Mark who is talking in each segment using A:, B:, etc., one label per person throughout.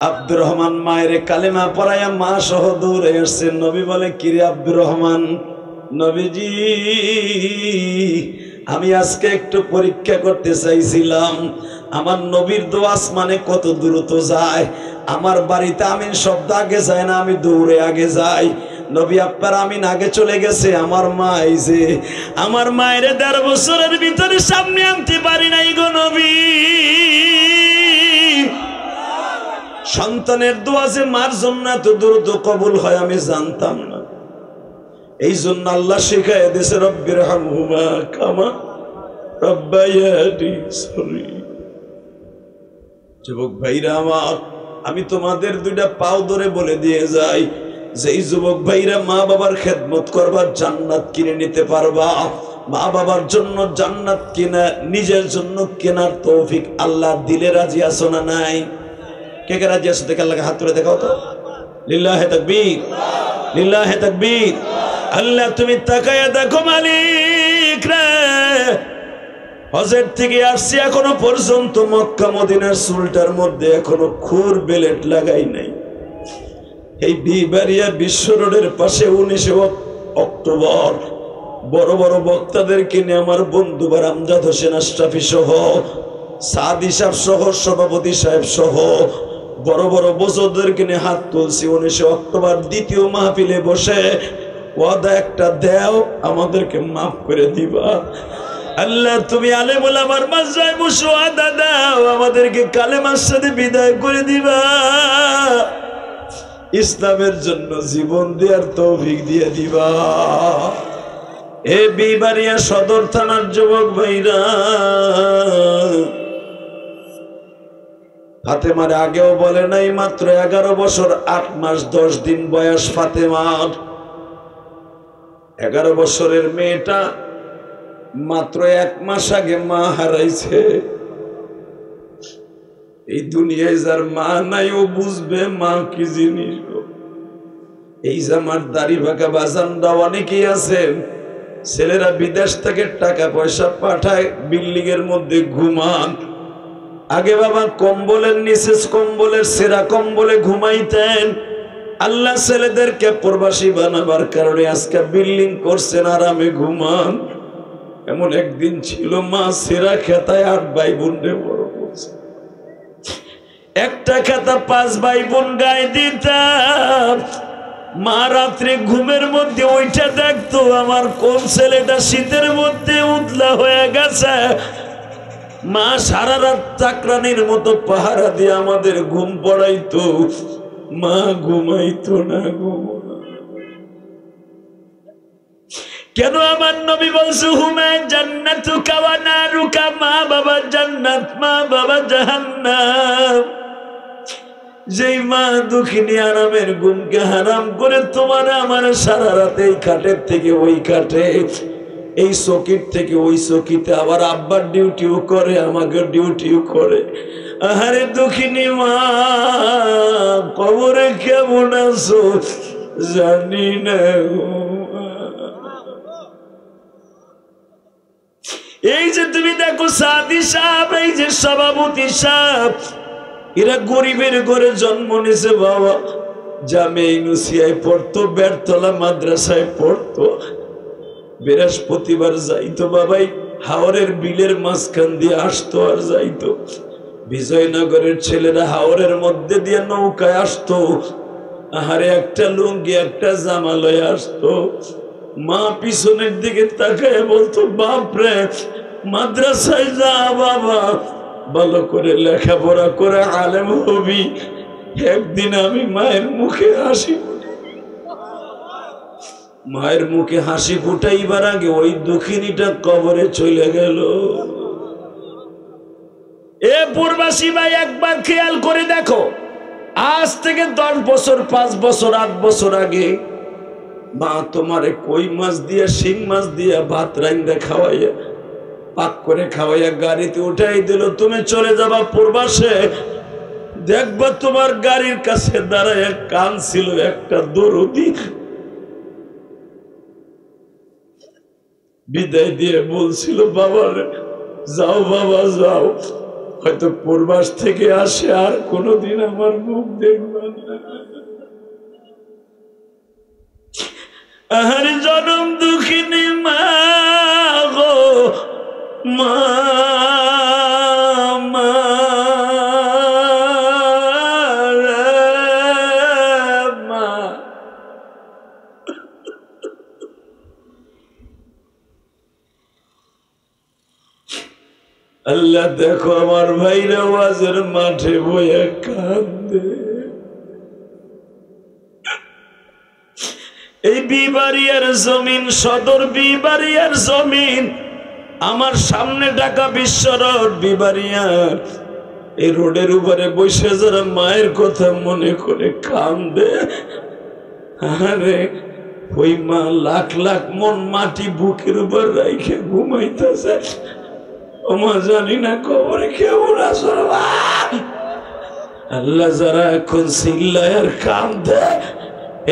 A: আব্দুর রহমান মায়ের কালেমা পড়াইয়া মা সহ দৌড়ে আসছেন। নবী বলে, কিরে আব্দুর রহমান? নবীজি, আমি আজকে একটু পরীক্ষা করতে চাইছিলাম আমার নবীর দোয়া আসমানে কত দ্রুত যায়। আমার বাড়িতে আমিন শব্দ আগে যায় না, আমি দৌড়ে আগে যাই। নবী আপনার আমিন আগে চলে গেছে, আমার মা এই যে আমার মায়ের ১.৫ বছরের ভিতরে সামনে আনতে পারি নাই গো নবী। সন্তানের দোয়া যে মার জন্য এত দ্রুত কবুল হয় আমি জানতাম না। এই জন্য আল্লাহ শিখায় দিয়েছে, রব্বির হামহুমা কামা রব্বায়ানি সগীরা। যুবক ভাইরা আমার, আমি তোমাদের দুইটা পাও ধরে বলে দিয়ে যাই, যে এই যুবক ভাইরা মা বাবার খেদমত করবার জান্নাত কিনে নিতে পারবা। মা বাবার জন্য জান্নাত কিনা নিজের জন্য কেনার তৌফিক আল্লাহ দিলে রাজি আছো না নাই? কে কে রাজি আছো? দেখে আল্লাহকে হাত তুলে দেখাও তো। লিল্লাহে তাকবীর, লিল্লাহে তাকবীর। আল্লাহ তুমি তাকায়া দেখো মালিক রে, হজের থেকে আসছি এখনো পর্যন্ত মক্কা মদিনার চুলটার মধ্যে এখনো খুর বেলেট লাগাই নাই। এই বিবারিয়া বিশ্ব রোডের পাশে 19 অক্টোবর বড় বড় বক্তাদেরকে নিয়ে আমার বন্ধু আমজাদ হোসেন আশরাফি সহ, সাদি সাহেব সহ, সভাপতি সাহেব সহ বড় বড় বুজুর্গদেরকে নিয়ে হাত তুলছি। 19 অক্টোবর দ্বিতীয় মাহফিলে বসে ওয়াদা একটা দেও, আমাদেরকে মাফ করে দিবা। আল্লাহ তুমি আলেম ওলামার মাঝে বসে ওয়াদা দাও, আমাদেরকে কালেমার সাথে বিদায় করে দিবা। ইসলামের জন্য জীবন দেওয়ার তৌফিক দিয়ে দিবা। এ বিবারিয়া সদর থানার যুবক ভাইরা, ফাতেমার আগেও বলে নাই, মাত্র 11 বছর 8 মাস 10 দিন বয়স ফাতেমার। 11 বছরের মেয়েটা মাত্র 1 মাস আগে মা হারাইছে। এই দুনিয়ায় যার মা নাই ও বুঝবে মা কি জিনিস। এই যে আমার দাড়ি বাঁকা বাজানরা অনেকেই আছেন, ছেলেরা বিদেশ থেকে টাকা পয়সা পাঠায়, বিল্ডিং এর মধ্যে ঘুমান। আগে বাবা কম্বলের নিচে, কম্বলের সেরা কম্বলে ঘুমাইতেন। আল্লাহ ছেলেদেরকে প্রবাসী বানাবার কারণে আজকে বিল্ডিং করছেন, আরামে ঘুমান। এমন একদিন ছিল মা সেরা খেতায় 8 ভাই বোনরে বড় করছে। একটা খেতা 5 ভাই বোন গায়ে দিতাম। মা রাত্রে ঘুমের মধ্যে ওইটা দেখতো আমার কোন ছেলেটা শীতের মধ্যে উতলা হয়ে গেছে। মা সারা রাত চাকরানির মতো পাহারা দিয়ে আমাদের ঘুম পড়াইতো। মা ঘুমাইতো না। কেন আমার নবী বলছে হুমা জান্নাতুকা ওয়া নারুকা, মা বাবা জান্নাত, মা বাবা জাহান্নাম। যেই মা দুঃখিনী আরামের ঘুমকে হারাম করে তোমার আমার সারা রাত এই খাটের থেকে ওই খাটে, এই চকির থেকে ওই চকিতে, আবার আব্বার ডিউটিও করে, আমাকে ডিউটিও করে। আহারে দুঃখিনী মা, কবরে কেমন আছো জানি না। এই যে তুমি দেখো সাদি সাহেব, এই যে সভাপতি সাহেব, এরা গরিবের ঘরে জন্ম নিয়েছে বাবা। জামে ইউনুসিয়ায় পড়তো, বেরতলা মাদ্রাসায় পড়তো। বৃহস্পতিবার যাইতো বাবাই, হাওরের বিলের মাঝখান দিয়ে আসতো আর যাইতো। বিজয়নগরের ছেলেরা হাওরের মধ্যে দিয়ে নৌকায় আসতো। আহারে একটা লুঙ্গি একটা জামা লয়ে আসতো। মা পিছনের দিকে তাকায় বলতো, বাপরে মাদ্রাসায় যা বাবা, ভালো করে লেখাপড়া করে আলেম হবি। একদিন আমি মায়ের মুখে হাসি, মায়ের মুখে হাসি ফুটাইবার আগে ওই দুঃখিনীটা কবরে চলে গেল। এ পূর্বাসী ভাই, একবার খেয়াল করে দেখো, আজ থেকে 10 বছর 5 বছর 8 বছর আগে মা তোমারে কই মাছ দিয়া শিং মাছ দিয়া ভাত রাইন্দা খাওয়াইয়া, পাক করে খাওয়াইয়া গাড়িতে উঠাই দিল। তুমি চলে যাবা প্রবাসে, দেখবা তোমার গাড়ির কাছে দাঁড়ায় কান ছিল একটা দরদি। বিদায় দিয়ে বলছিল, বাবা যাও বাবা যাও, হয়তো পূর্বাস থেকে আসে, আর কোনোদিন আমার মুখ দেখবেন না। আর জনম দুঃখিনী মা গো মা, মা মা। আল্লাহ দেখো আমার ভাইরা ওয়াজের মাঠে বইয়া কান্দে। এই বিবাড়িয়ার জমিন, সদর বিবাড়িয়ার জমিন, আমার সামনে ঢাকা বিশ্ব রোড বিবাড়িয়া, এই রোডের উপরে বসে যারা মায়ের কথা মনে করে কান্দে, আরে ওই মা লাখ লাখ মন মাটি বুকের উপর রাইখে ঘুমাইতেছে। ওমা জানি না কবরে কেমন আসর। আল্লাহ যারা এখন চিল্লায় আর কান্দে,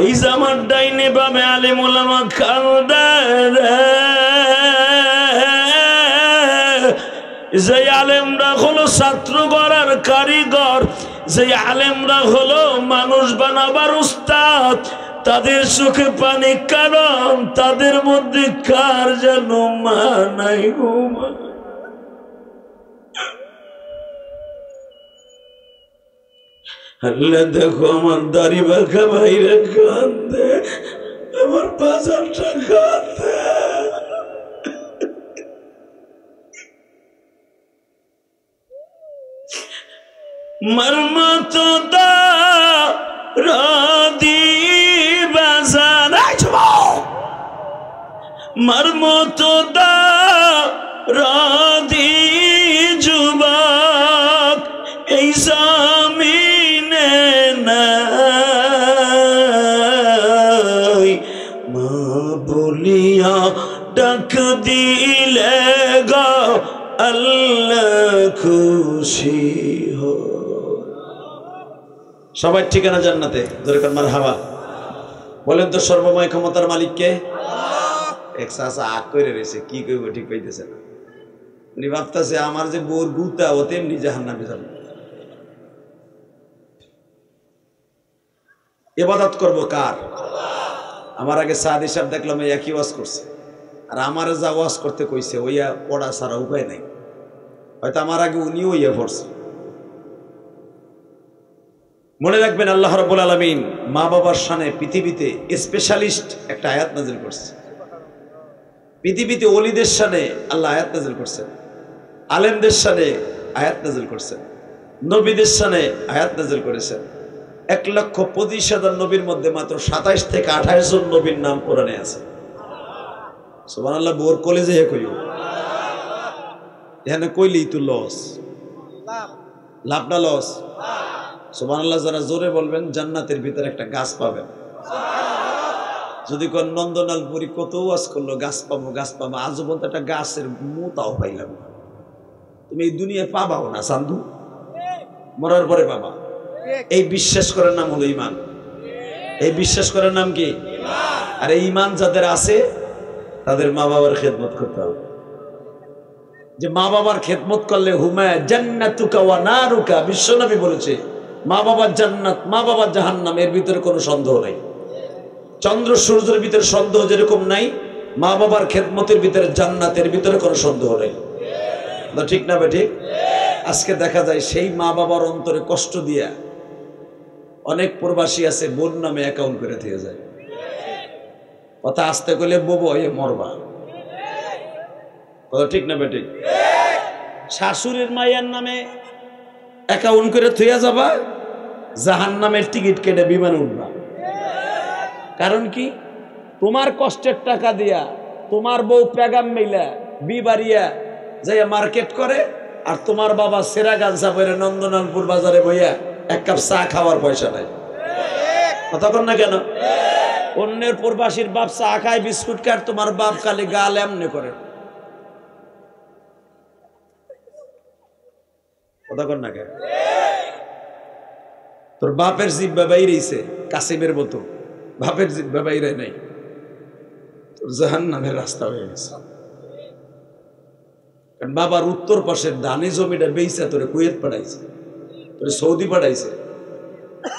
A: এই জামার ডাইনে বামে আলেম ওলামা কান্দে, যে আলেমরা হলো ছাত্র গড়ার কারিগর, যে আলেমরা হলো মানুষ বানাবার উস্তাদ, তাদের চোখে পানি, কারণ তাদের মধ্যে কার যেন মা নাই গো মা। আল্লাহ দেখো আমার দাড়ি বাঁকা ভাইরা কান্দে, আমার বাজারটা কান্দে। মর্মত দা রাদি বাজার, মর্মত দা রাদি যুবক এই জামিনে নাই, মা বলিয়া ডাক দিলে গো আল্লাহ খুশি হো। সবাই ঠিকানা জান্নাতে, দরকার মারহাবা। বলেন তো সর্বময় ক্ষমতার মালিককে। এক চাচা আগ করে রয়েছে, কি করবো ঠিক পাইতেছে না। উনি ভাবতেছে আমার যে বোর গুতা ও তেমনি জাহান্নামে যাবে। ইবাদত করবো কার? আমার আগে সাদি সাহেব দেখলাম একই ওয়াজ করছে, আর আমার যা ওয়াজ করতে কইছে ওইয়া পড়া ছাড়া উপায় নাই। হয়তো আমার আগে উনিও ইয়ে পড়ছে। মনে রাখবেন আল্লাহ রাব্বুল আলামিন মা বাবার শানে পৃথিবীতে স্পেশালিস্ট একটা আয়াত নাযিল করছে। পৃথিবীতে ওলিদের শানে আল্লাহ আয়াত নাযিল করছেন, আলেমদের শানে আয়াত নাযিল করছেন, নবীদের শানে আয়াত নাযিল করেছেন। 1,25,000 নবীর মধ্যে মাত্র 27 থেকে 28 জন নবীর নাম কোরআনে আছে। সুবহানাল্লাহ। বোর কলেজে হে কইও এখানে কইলেই তো লস, লাভ না লস? সুবহানাল্লাহ। যারা জোরে বলবেন জান্নাতের ভিতরে একটা গাছ পাবেন। যদি কোন নন্দনালপুরি কত ওয়াজ করলো গাছ পাবো গাছ পাবো, আজও পর্যন্ত একটা গাছের মোতাও পাইলাম না। তুমি এই দুনিয়ায় পাবাও না, সান্ধু মরার পরে পাবা। এই বিশ্বাস করার নাম হলো ইমান। এই বিশ্বাস করার নাম কি? আর এই ইমান যাদের আছে তাদের মা বাবার খেদমত করতে হবে। যে মা বাবার খেদমত করলে হুমা জান্নাতুকা ওয়া নারুকা, বিশ্বনবী বলেছে মা বাবার জান্নাত মা বাবার জাহান্নাম, এর ভিতরে কোনো সন্দেহ নাই। চন্দ্র সূর্যের ভিতরে সন্দেহ যেরকম নাই, মা বাবার খেদমতের ভিতরে জান্নাতের ভিতরে কোনো সন্দেহ নাই। ঠিক না বে ঠিক? আজকে দেখা যায় সেই মা বাবার অন্তরে কষ্ট দিয়া অনেক প্রবাসী আছে বোন নামে অ্যাকাউন্ট করে দিয়ে যায়। কথা আসতে গেলে বোবো এ মরবা। কথা ঠিক না বে ঠিক? শাশুড়ির মায়ের নামে অ্যাকাউন্ট করে থইয়া যাবা, জাহান্নামের টিকিট কেটে বিমানে উঠবা। কারণ কি? তোমার কষ্টের টাকা দিয়া তোমার বউ পেগাম মেলা বিবাড়িয়া যাইয়া মার্কেট করে, আর তোমার বাবা সেরা গাঞ্জা পরে নন্দনালপুর বাজারে বইয়া এক কাপ চা খাওয়ার পয়সা নাই। কথা কন না কেন? অন্যের প্রবাসীর বাপ চা খায় বিস্কুট খায়, তোমার বাপ খালি গাল এমনি করে। কথা কন না কেন? তোর বাপের জিব্বা বাইরেছে কাসিমের মতো, বাপের জিব্বা বাইরে নাই, তোর জাহান্নামের রাস্তা হয়ে গেছে। বাবার উত্তর পাশের ধানি জমিটা বেইসা তোরে কুয়েত পাঠাইছে, তোরে সৌদি পাঠাইছে।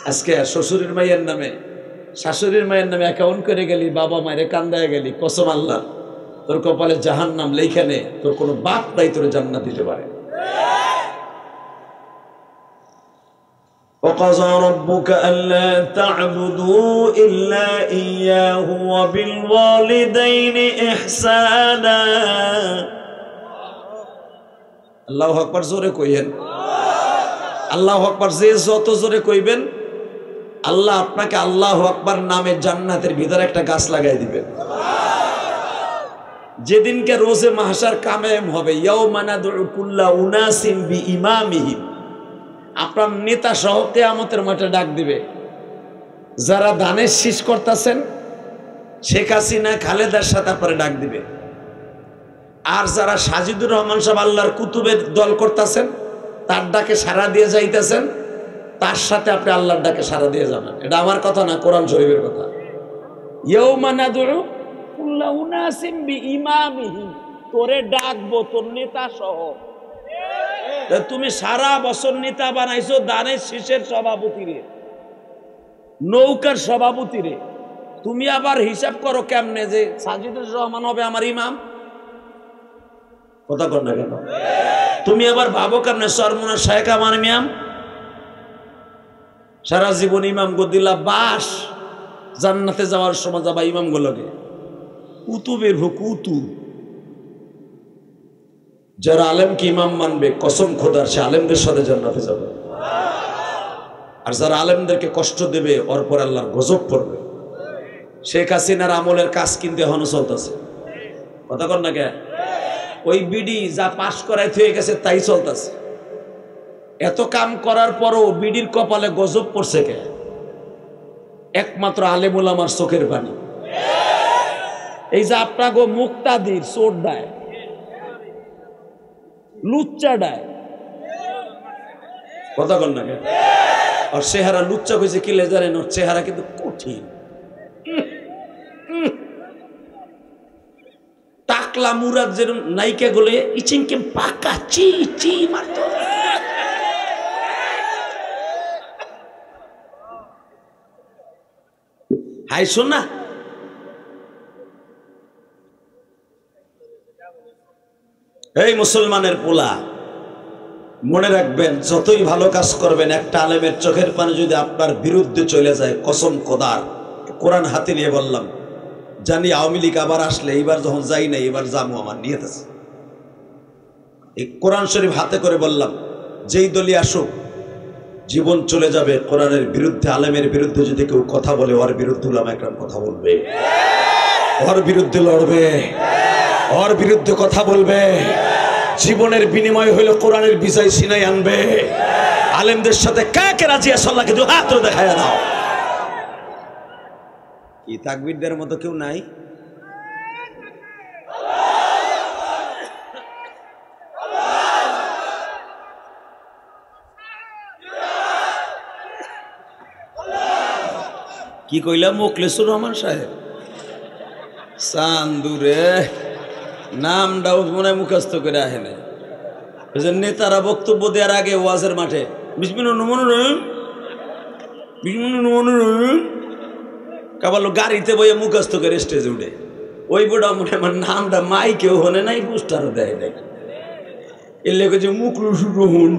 A: আজকে শ্বশুরের মায়ের নামে শাশুড়ির মায়ের নামে অ্যাকাউন্ট করে গেলি, বাবা মায়ের কান্দায় গেলি, কসম আল্লাহ তোর কপালে জাহান্নাম লেখা নে, তোর কোনো বাপ নাই তোরে জান্নাত দিতে পারে। وقضى ربك ألا تعبدوا إلا إياه وبالوالدين إحسانا। আল্লাহু আকবার, জোরে কইবেন আল্লাহু আকবার। যে যত জোরে কইবেন আল্লাহ আপনাকে আল্লাহু আকবার নামে জান্নাতের ভিতরে একটা গাছ লাগাই দিবেন। যেদিনকে রোজে মাহশার কায়েম হবে, ইয়াউমা নাদউ কুল্লা উনাসিন বিইমামিহিম, আপনার নেতা সহ কিয়ামতের মাঠে ডাক দিবে। যারা ধানের শীষ করতেছেন শেখ হাসিনা খালেদার সাথে আপনারা ডাক দিবে, আর যারা সাজিদুর রহমান সাহেব আল্লাহর কুতুবের দল করতেছেন তার ডাকে সাড়া দিয়ে যাইতেছেন, তার সাথে আপনি আল্লাহর ডাকে সাড়া দিয়ে যাবেন। এটা আমার কথা না, কোরআন শরীফের কথা। ইয়াউমা নাদউ কুল্লা উনাসিন বিইমামিহিম, তোরে ডাকবো তোর নেতা সহ। তুমি সারা বছর নেতা বানাইছো দানের শীষের সভাপতিরে, নৌকার সভাপতিরে, তুমি আবার হিসাব করো কেমনে যে সাজিদুর রহমান হবে আমার ইমাম? কথা কর না কেন? তুমি আবার ভাবো কেমনে সরমুনা শায়েখ আমার ইমাম? সারা জীবন ইমাম গদিলা বাস, জান্নাতে যাওয়ার সময় যাবা ইমাম গুলোকে কুতুবের কুতু। যারা আলেমকে ইমাম মানবে কসম খোদার সে আলেমদের সাথে জান্নাতে যাবে, আর যারা আলেমদেরকে কষ্ট দেবে ওর পর আল্লাহর গজব পড়বে। শেখ হাসিনার আমলের কাজ কিন্তু এখনো চলতেছে, কথা কর না কে? ওই বিডি যা পাশ করাই হয়ে গেছে তাই চলতেছে। এত কাম করার পরও বিডির কপালে গজব পড়ছে কে? একমাত্র আলেমুল আমার চোখের পানি। এই যে আপনাকে মুক্তাদির চোর ডায়, লুচ্চা ডায়, কথা কন না কেন? আর চেহারা লুচ্চা কইছে কি লে জানেন? ওর চেহারা কিন্তু কঠিন, টাকলা মুরাদ যেরকম নায়িকা গুলো ইচিংকে পাকা চি চি মারতো। হাই শোনা, এই মুসলমানের পোলা, মনে রাখবেন যতই ভালো কাজ করবেন একটা আলেমের চোখের পানি যদি আপনার বিরুদ্ধে চলে যায়, কসম খোদার, কোরআন হাতে নিয়ে বললাম, জানি আওয়ামী লীগ আবার আসলে, এইবার যখন যাই না এবার যাবো, আমার নিয়ত আছে। এই কোরআন শরীফ হাতে করে বললাম, যেই দলই আসুক জীবন চলে যাবে কোরআনের বিরুদ্ধে। আলেমের বিরুদ্ধে যদি কেউ কথা বলে ওর বিরুদ্ধে উলামা একরাম কথা বলবে, ওর বিরুদ্ধে লড়বে, ওর বিরুদ্ধে কথা বলবে। জীবনের বিনিময় হইল কোরআনের বিজয় সিনাই আনবে। আলেমদের সাথে কাকে রাজি আছে আল্লাহকে দু হাত দেখায় দাও। কি তাকবীরদের মতো কেউ নাই? কি কইলাম? মোখলেসুর রহমান সাহেব চান্দুরে নামটাও মনে মুখস্থ করে আহে না। নেতারা বক্তব্য দেওয়ার আগে ওয়াজের মাঠে কাবালো গাড়িতে বইয়ে মুখস্থ করে স্টেজে উঠে, ওই বুড়া মনে আমার নামটা মাই কেউ হনে নাই, পোস্টারও দেয় নাই, এর লেগেছে মুখলুসুর রহমান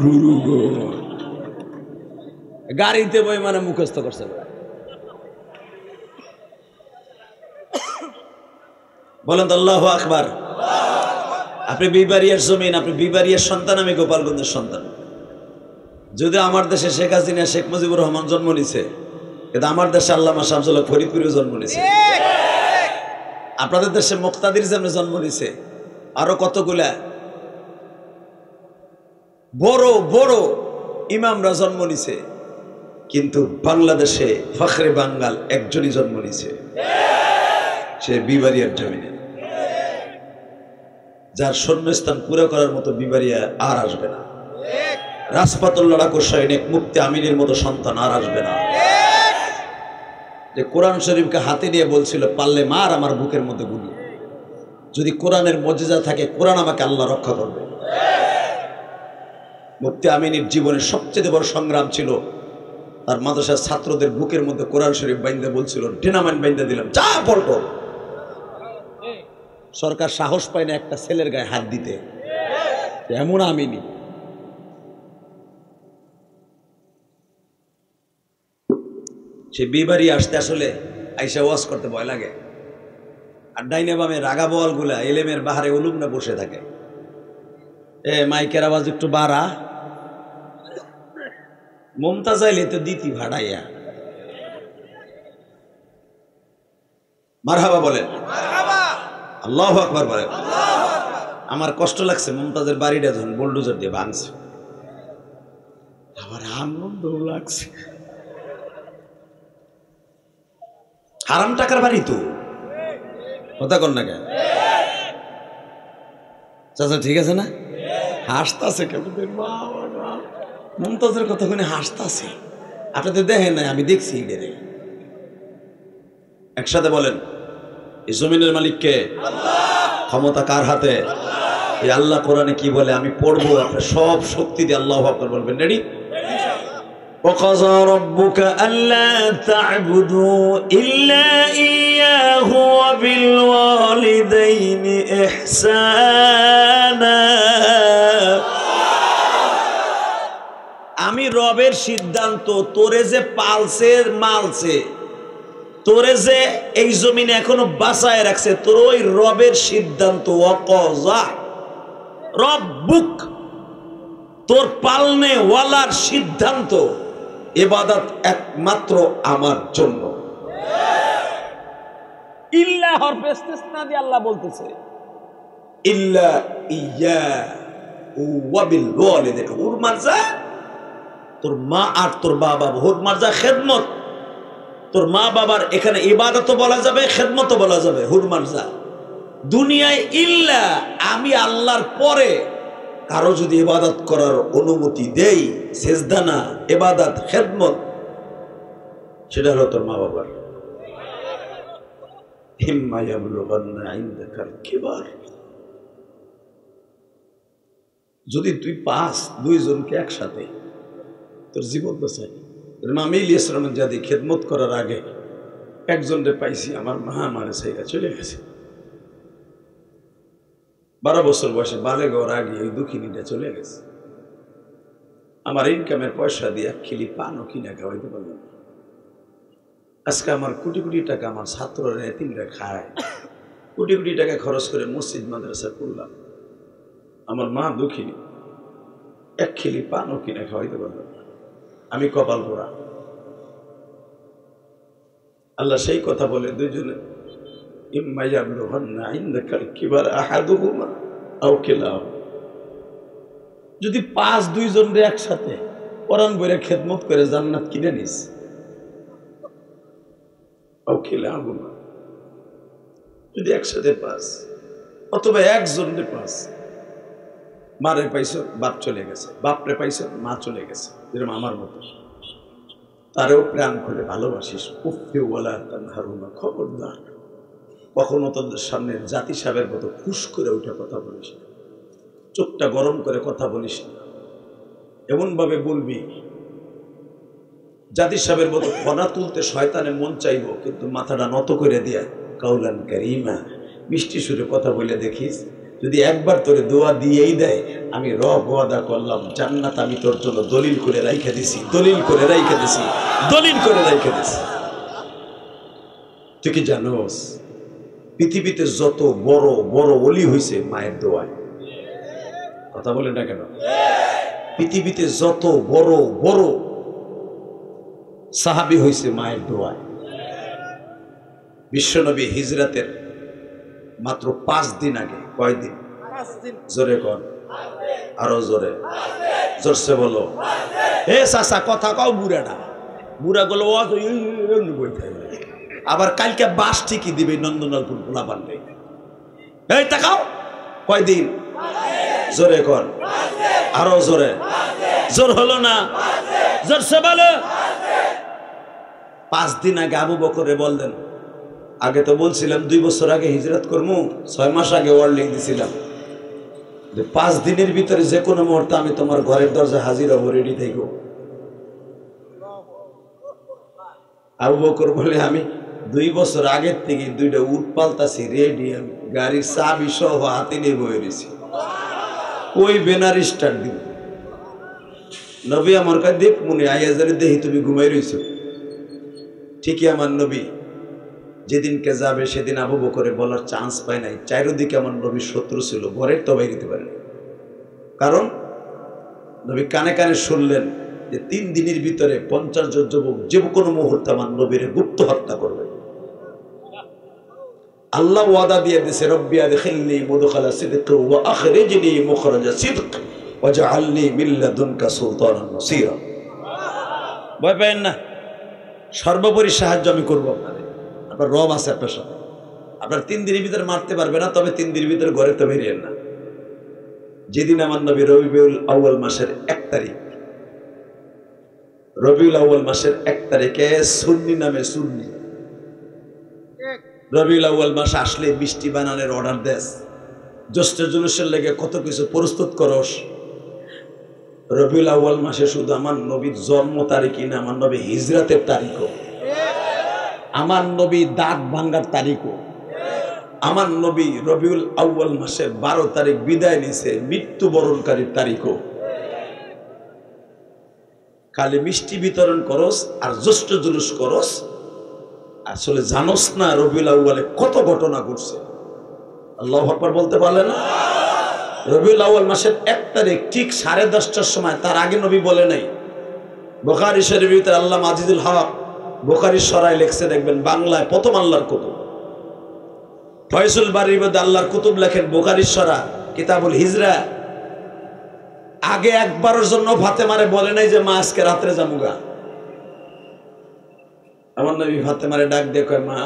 A: গাড়িতে বই মানে মুখস্থ করছে। বলেন তো আল্লাহু আকবার। আপনি বিবারিয়ার জমিন, আপনি বিবারিয়ার সন্তান, আমি গোপালগঞ্জের সন্তান। যদি আমার দেশে শেখ হাসিনা শেখ মুজিবুর রহমান জন্ম নিছে, কিন্তু আমার দেশে আল্লামা শামসুল হক ফরিদপুরেও জন্ম নিছে। আপনাদের দেশে মুক্তাদির যেমন জন্ম নিছে, আরো কতগুলা বড় বড় ইমামরা জন্ম নিছে, কিন্তু বাংলাদেশে ফখরে বাঙ্গাল একজনই জন্ম নিছে, সে বিবারিয়ার জমিনে। যার শূন্যস্থান পুরো করার মতো বিবারিয়া আর আসবে না। রাজপাতুল লড়াকু সৈনিক মুফতি আমিনের মতো সন্তান আর আসবে না। যে কোরআন শরীফকে হাতে নিয়ে বলছিল, পারলে মার আমার বুকের মধ্যে গুলি, যদি কোরআনের মজেজা থাকে, কোরআন আমাকে আল্লাহ রক্ষা করবে। মুফতি আমিনের জীবনের সবচেয়ে বড় সংগ্রাম ছিল, তার মাদ্রাসার ছাত্রদের বুকের মধ্যে কোরআন শরীফ বাইন্দা বলছিল, ডিনামাইন বাইন্দা দিলাম, যা পড়ো। সরকার সাহস পায় না একটা ছেলের গায়ে হাত দিতে, এমন আমিনি। সে বিবাড়ি আসতে আসলে আইসা ওয়াজ করতে ভয় লাগে। আর ডাইনে বামে রাগা বল গুলা এলেমের বাহারে উলুমনা বসে থাকে। মাইকের আওয়াজ একটু বাড়া, মমতা চাইলে তো দিতি ভাড়াইয়া। মারহাবা বলেন, আল্লাহু আকবার বলেন। আমার কষ্ট লাগছে, মমতাজের বাড়িটা যখন বুলডোজার দিয়ে ভাঙছে, আমার আনন্দ লাগছে। হারাম টাকার বাড়ি তো, কথা কন না কেন চাচা? ঠিক আছে না? হাসতাছে কেন? মমতাজের কথা শুনে হাসতাছে। আপনাদের দেখেন না, আমি দেখছি। একসাথে বলেন, এই জমিনের মালিক কে? ক্ষমতা কার হাতে? এই আল্লাহ কোরআনে কি বলে আমি পড়বো, আপনি সব শক্তি দিয়ে আল্লাহু আকবার বলবেন। রেডি? وَقَضَى رَبُّكَ أَلَّا تَعْبُدُوا إِلَّا إِيَّاهُ وَبِالْوَالِدَيْنِ إِحْسَانًا। আমি রবের সিদ্ধান্ত, তোরে যে পালছে মালছে, তোরে যে এই জমিনে এখনো বাঁচায় রাখছে, তোর ওই রবের সিদ্ধান্ত। ওয়াকাযা রব্বুক, তোর পালনে ওয়ালার সিদ্ধান্ত, ইবাদত একমাত্র আমার জন্য। ইল্লা হরফে ইসতিসনা দিয়ে আল্লাহ বলতেছে, ইল্লা ইয়া ওয়া বিল ওয়ালিদাইনি, হুরমাজা তোর মা আর তোর বাবা, হুরমাজা খেদমত। তোর মা বাবার এখানে ইবাদতও বলা যাবে, খেদমতও বলা যাবে, হুরমাজা। দুনিয়ায় ইল্লা, আমি আল্লাহর পরে কারো যদি ইবাদত করার অনুমতি দেই, সেজদা না, ইবাদত খেদমত, সেটা হলো তোর মা বাবার। ইম্মা ইয়াবলুগান্না ইনদাকাল কিবার, যদি তুই পাস দুইজনকে একসাথে, তোর জীবন বাঁচাই। আমি ইলিয়াস রহমান জাদি খেদমত করার আগে একজনরে পাইছি, আমার মা আমার সাইরা চলে গেছে। 12 বছর বয়সে বালেগ হওয়ার আগে ওই দুঃখিনীটা চলে গেছে। আমার ইনকামের পয়সা দিয়ে এক খিলি পানও কিনা খাওয়াইতে পারলাম। আজকে আমার কোটি কোটি টাকা আমার ছাত্ররা এতিমরা খায়, কোটি কোটি টাকা খরচ করে মসজিদ মাদ্রাসা করলাম। আমার মা দুঃখিনী, এক খিলি পানও কিনা খাওয়াইতে পারলাম। আমি কপাল পোড়া। আল্লাহ সেই কথা বলে দুইজনে, ইম্মা ইয়াবলুগান্না ইনদাকাল কিবার আহাদুহুমা আও কিলাহুমা, যদি পাঁচ দুইজন রে একসাথে কোরআন বইরে খেদমত করে জান্নাত কিনে নিস, আও কিলাহুমা, যদি একসাথে পাস, অথবা একজন রে পাস। মারে পাইছো, বাপ চলে গেছে, বাপরে পাইছো, মা চলে গেছে, যেরকম আমার মতো, তারেও প্রাণ খুলে ভালোবাসিস। উফি ওয়ালা তানহারুমা, খবরদার কখনো তোদের সামনে জাতি সাহেবের মতো খুশ করে উঠে কথা বলিস না, চোখটা গরম করে কথা বলিস না। এমন ভাবে বলবি জাতি সাহেবের মতো ফনা তুলতে শয়তানে মন চাইব, কিন্তু মাথাটা নত করে দিয়া কাউলান কারীমা, মিষ্টি সুরে কথা বলে দেখিস। যদি একবার তোরে দোয়া দিয়েই দেয়, আমি রব ওয়াদা করলাম জান্নাত আমি তোর জন্য দলিল করে রাইখা দিছি, দলিল করে রাইখা দিছি, দলিল করে রাইখা দিছি। তুই কি জানোস পৃথিবীতে যত বড় বড় ওলি হয়েছে মায়ের দোয়ায়? কথা বলে না কেন? পৃথিবীতে যত বড় বড় সাহাবী হয়েছে মায়ের দোয়ায়। বিশ্বনবী হিজরাতের মাত্র 5 দিন আগে, কয়দিন? জোরে কর, আরো জোরে, জোরসে বলো। হে চাচা কথা কও, বুড়াটা বুড়া গেল আবার কালকে বাস ঠিকই দিবে নন্দনালপুর পোলা পান্ডে। এই তাকাও, কয়দিন? জোরে কর, আরো জোরে, জোর হলো না, জোরসে বলো। 5 দিন আগে আবু বকরে বললেন, আগে তো বলছিলাম 2 বছর আগে হিজরত করবো, 6 মাস আগে ওয়ার্নিং দিছিলাম যে 5 দিনের ভিতরে যে কোনো মুহূর্তে আমি তোমার ঘরের দরজা হাজির হবো, রেডি থাকো। আবু বকর বলে আমি 2 বছর আগের থেকে 2টা উট পাল্টাছি, রেডি, আমি গাড়ির চাবি সহ হাতে নিয়ে বয়ে রয়েছি, ওই বেনার স্টার্ট দিব। নবী আমার কাছে দেখ মনে আইয়া জানে দেখি তুমি ঘুমাই রয়েছো। ঠিকই আমার নবী যেদিনকে যাবে সেদিন আবু বকরে বলার চান্স পায় নাই। চারিদিকে আমার নবীর শত্রু ছিল, ঘরের তো বাইরে দিতে পারেনি। কারণ নবী কানে কানে শুনলেন যে 3 দিনের ভিতরে 50 জন যুবক যে কোনো মুহূর্তে আমার নবীর গুপ্ত হত্যা করবে। আল্লাহ ওয়াদা দিয়ে দিয়েছে, রব্বি আদখিলনি মুদখালা সিদক ওয়া আখরিজনি মুখরাজা সিদক ওয়াজআলনি মিন লাদুনকা সুলতানান নাসীরা। ভয় পাবেন না, সর্বোপরি সাহায্য আমি করব আপনাদের। আপনার রব আছে আপনার সাথে। আপনার 3 দিনের ভিতরে মারতে পারবে না, তবে 3 দিনের ভিতরে ঘরে তো বেরিয়েন না। যেদিন আমার নবী রবিউল আউয়াল মাসের 1 তারিখ, রবিউল আউয়াল মাসের 1 তারিখে সুন্নি নামে সুন্নি, রবিউল আউয়াল মাস আসলে মিষ্টি বানানোর অর্ডার দেস, জ্যৈষ্ঠ জুলুসের লেগে কত কিছু প্রস্তুত করস। রবিউল আউয়াল মাসে শুধু আমার নবীর জন্ম তারিখই না, আমার নবী হিজরতের তারিখও, আমার নবী দাঁত ভাঙ্গার তারিখও, আমার নবী রবিউল আউয়াল মাসের 12 তারিখ বিদায় নিছে মৃত্যুবরণকারীর তারিখও। খালি মিষ্টি বিতরণ করস আর জ্যৈষ্ঠ জুলুস করস, আসলে জানোস না রবিউল আউয়ালে কত ঘটনা ঘটছে। আল্লাহু আকবার বলতে পারলে না? রবিউল আউয়াল মাসের 1 তারিখ ঠিক 10:30টার সময়, তার আগে নবী বলে নাই। বুখারী শরীফের ভিতরে আল্লাহ আজিজুল হক বুখারীর সরাই লিখছে, দেখবেন বাংলায় প্রথম আল্লাহর কুতুব ফয়সুল বারীর মধ্যে আল্লাহর কুতুব লেখেন বুখারীর সরা কিতাবুল হিজরা। আগে একবারের জন্য ফাতেমারে বলে নাই যে মা আজকে রাত্রে যামুগা। আমার নবী ফাতেমারে ডাক দিয়ে কয়, মা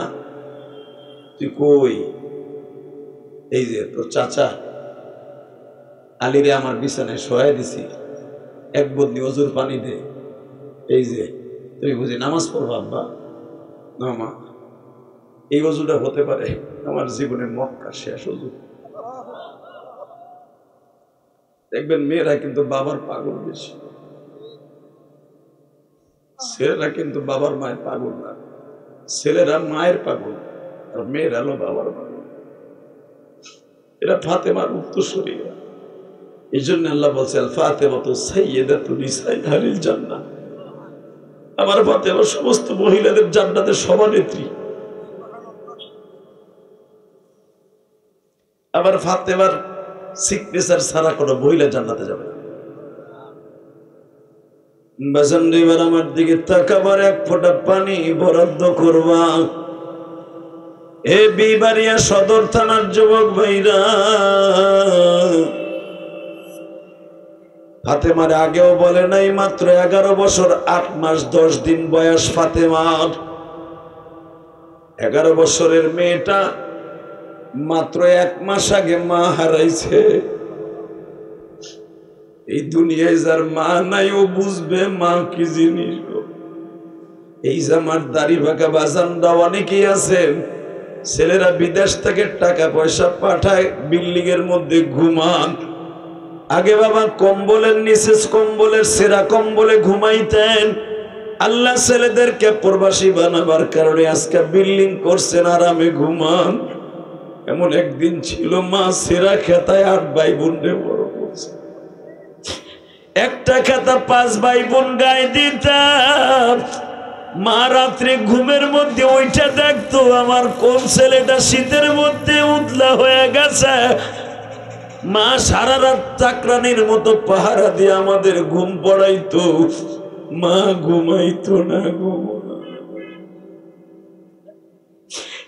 A: তুই কই? এই যে তোর চাচা আলীরে আমার বিছানায় শোয়াই দিছি, 1 বদনি অজুর পানি দে। এই যে তুমি বুঝি নামাজ পড়বো? আব্বা না মা, এই অজুটা হতে পারে আমার জীবনের মক্কার শেষ অজু। দেখবেন মেয়েরা কিন্তু বাবার পাগল বেশি, ছেলেরা কিন্তু বাবার মায়ের পাগল না। ছেলেরা মায়ের পাগল আর মেয়েরা হলো বাবার পাগল। এরা ফাতেমার উত্তরসূরি। এই জন্য আল্লাহ বলছে, আল ফাতেমাতু সাইয়্যিদাতু নিসাইল জান্নাহ, আমার ফাতেমা সমস্ত মহিলাদের জান্নাতের সভানেত্রী। আবার ফাতেমার সিগনেচার ছাড়া কোনো মহিলা জান্নাতে যাবে না। বাজানরিবার আমার দিকে তাকাবার 1 ফোঁটা পানি বরাদ্দ করবা। এ বিবাড়িয়া সদর থানার যুবক ভাইরা, ফাতেমার আগেও বলে নাই, মাত্র 11 বছর 8 মাস 10 দিন বয়স ফাতেমার। 11 বছরের মেয়েটা মাত্র 1 মাস আগে মা হারাইছে। এই দুনিয়ায় যার মা নাই ও বুঝবে মা কি জিনিস। এই যে আমার দাড়ি বাঁকা বাজানরা অনেকেই আছেন, ছেলেরা বিদেশ থেকে টাকা পয়সা পাঠায়, বিল্ডিং এর মধ্যে ঘুমান। আগে বাবা কম্বলের নিচে, কম্বলের সেরা কম্বলে ঘুমাইতেন। আল্লাহ ছেলেদেরকে প্রবাসী বানাবার কারণে আজকে বিল্ডিং করছেন, আরামে ঘুমান। এমন একদিন ছিল মা সেরা খেতায় 8 ভাই বোনরে বড় করছে। একটা খেতা 5 ভাই বোন গায়ে দিতাম। মা রাত্রে ঘুমের মধ্যে ওইটা দেখতো আমার কোন ছেলেটা শীতের মধ্যে উতলা হয়ে গেছে। মা সারা রাত চাকরানির মতো পাহারা দিয়ে আমাদের ঘুম পড়াইতো, মা ঘুমাইতো না।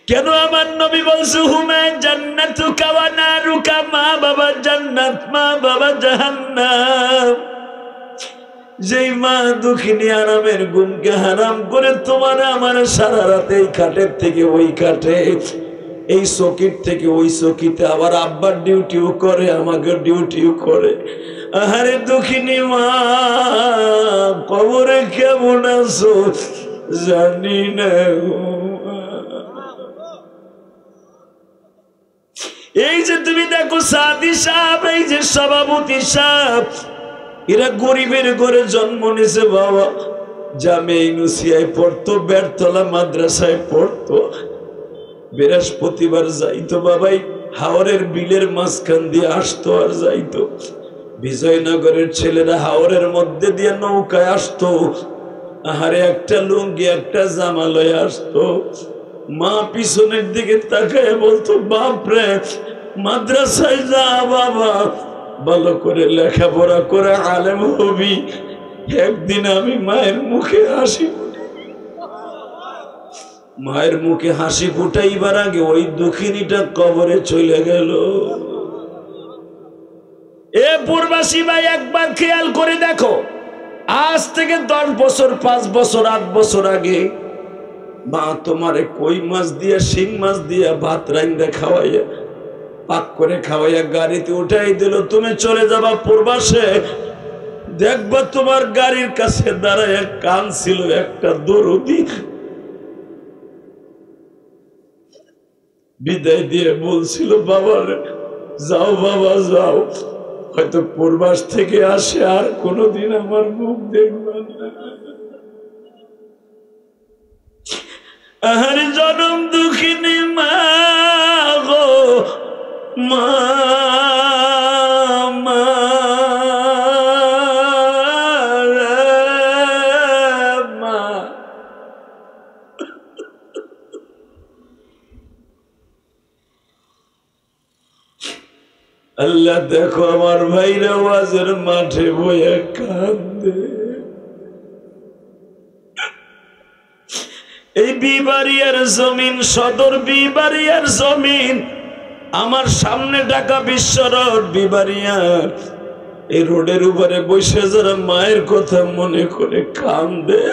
A: কেন আমার নবী বলছে, হুমা জান্নাতুকা ওয়া নারুকা, মা বাবা জান্নাত, মা বাবা জাহান্নাম। যেই মা দুঃখিনী আরামের ঘুমকে হারাম করে তোমার আমার সারা রাত এই খাটের থেকে ওই খাটে, এই চকির থেকে ওই চকিতে, আবার আব্বার ডিউটিও করে, আমাকে ডিউটিও করে। আহারে দুঃখিনী মা, কবরে কেমন আছো জানি না। এই যে তুমি দেখো সাদি সাহেব, এই যে সভাপতি সাহেব, এরা গরিবের ঘরে জন্ম নিয়েছে বাবা। জামিয়া ইউনুসিয়ায় পড়তো, বেরতলা মাদ্রাসায় পড়তো, বৃহস্পতিবার যাইতো বাবাই হাওরের বিলের মাঝখান দিয়ে আসতো আর যাইতো। বিজয়নগরের ছেলেরা হাওরের মধ্যে দিয়ে নৌকায় আসতো, আহারে একটা লুঙ্গি একটা জামা লয়ে আসতো। মা পিছনের দিকে তাকায় বলতো, বাপরে মাদ্রাসায় যা বাবা, ভালো করে লেখাপড়া করে আলেম হবি। একদিন আমি মায়ের মুখে হাসি, মায়ের মুখে হাসি ফুটাইবার আগে ওই দুঃখিনীটা কবরে চলে গেল। এ পূর্বাসী ভাই, একবার খেয়াল করে দেখো, আজ থেকে 10 বছর 5 বছর 8 বছর আগে মা তোমারে কই মাছ দিয়া শিং মাছ দিয়া ভাত রাইন্দা খাওয়াইয়া পাক করে খাওয়াইয়া গাড়িতে উঠাই দিল। তুমি চলে যাবা পূর্বাসে, দেখবা তোমার গাড়ির কাছে দাঁড়ায় কান ছিল একটা দরদি, বিদায় দিয়ে বলছিল, বাবার যাও বাবা যাও, হয়তো পূর্বাস থেকে আসে আর কোনদিন আমার মুখ দেখবা না। আহার জনম দুঃখিনী মা গো মা, মা মা। আল্লাহ দেখো আমার ভাইরা ওয়াজের মাঠে বইয়া কান্দে। এই বিবাড়িয়ার জমিন, সদর বিবাড়িয়ার জমিন, আমার সামনে ঢাকা বিশ্ব রোড বিবাড়িয়ার, এই রোডের উপরে বসে যারা মায়ের কথা মনে করে কান্দে,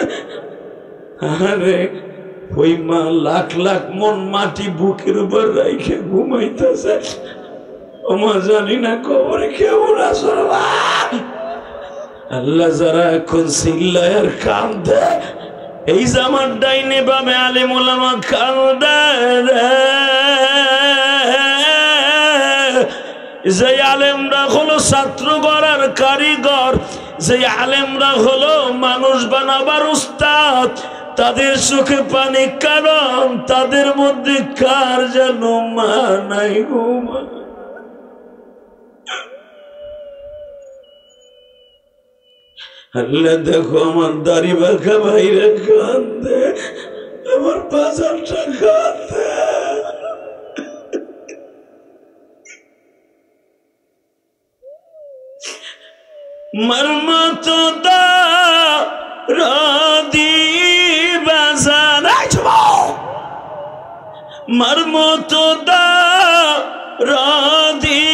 A: আরে ওই মা লাখ লাখ মন মাটি বুকের উপর রাইখে ঘুমাইতেছে। ওমা জানি না কবরে কেমন আসর। আল্লাহ যারা এখন চিল্লায় আর কান্দে, এই জামার ডাইনে বামে আলেম ওলামা কান্দে, যে আলেমরা হলো ছাত্র গড়ার কারিগর, যে আলেমরা হলো মানুষ বানাবার উস্তাদ, তাদের চোখে পানি, কারণ তাদের মধ্যে কার যেন মা নাই গো মা। আল্লাহ দেখো আমার দাড়ি বাঁকা ভাইরা কান্দে, আমার বাজারটা কান্দে। মর্মত দা রাদি বাজার, মর্মত দা রাদি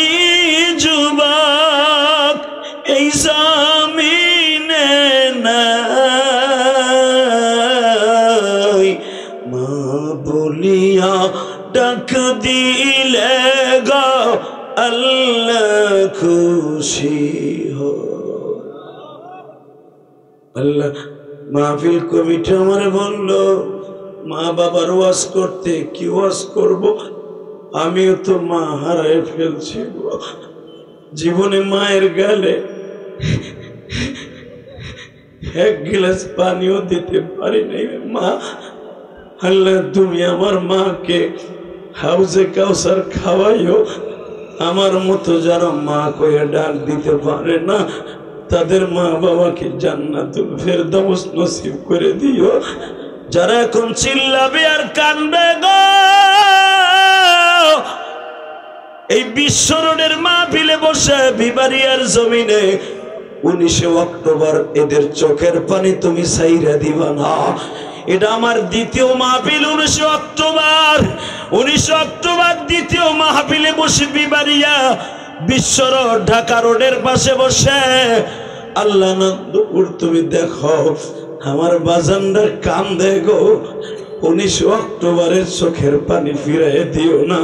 A: যুবক এই জমিনে নাই, মা বলিয়া ডাক দিলে গো আল্লাহ খুশি হো। আল্লাহ মাহফিল কমিটি আমার বললো, মা বাবার ওয়াজ করতে, কি ওয়াজ করব, আমিও তো মা হারায় ফেলছি, জীবনে মায়ের গালে এক গ্লাস পানিও দিতে পারি নাই মা। আল্লাহ তুমি আমার মাকে হাউজে কাউসার খাওয়াইও, আমার মতো যারা মা কয়ে ডাক দিতে পারে না তাদের মা বাবাকে জান্নাতুল ফেরদাউস নসিব করে দিও। যারা এখন চিল্লাবে আর কান্দবে গো, এই বিশ্ব রোডের মাহফিলে বসে বিবাড়িয়ার জমিনে 19 অক্টোবর এদের চোখের পানি তুমি ছাইরা দিবা না। এটা আমার দ্বিতীয় মাহফিল। 19 অক্টোবর দ্বিতীয় মাহফিলে বসে বিবাড়িয়া বিশ্ব রোড ঢাকা রোডের পাশে বসে আল্লাহ নন্দপুর তুমি দেখো আমার বাজানরা কান্দে গো। 19 অক্টোবরের চোখের পানি ফিরাই দিও না।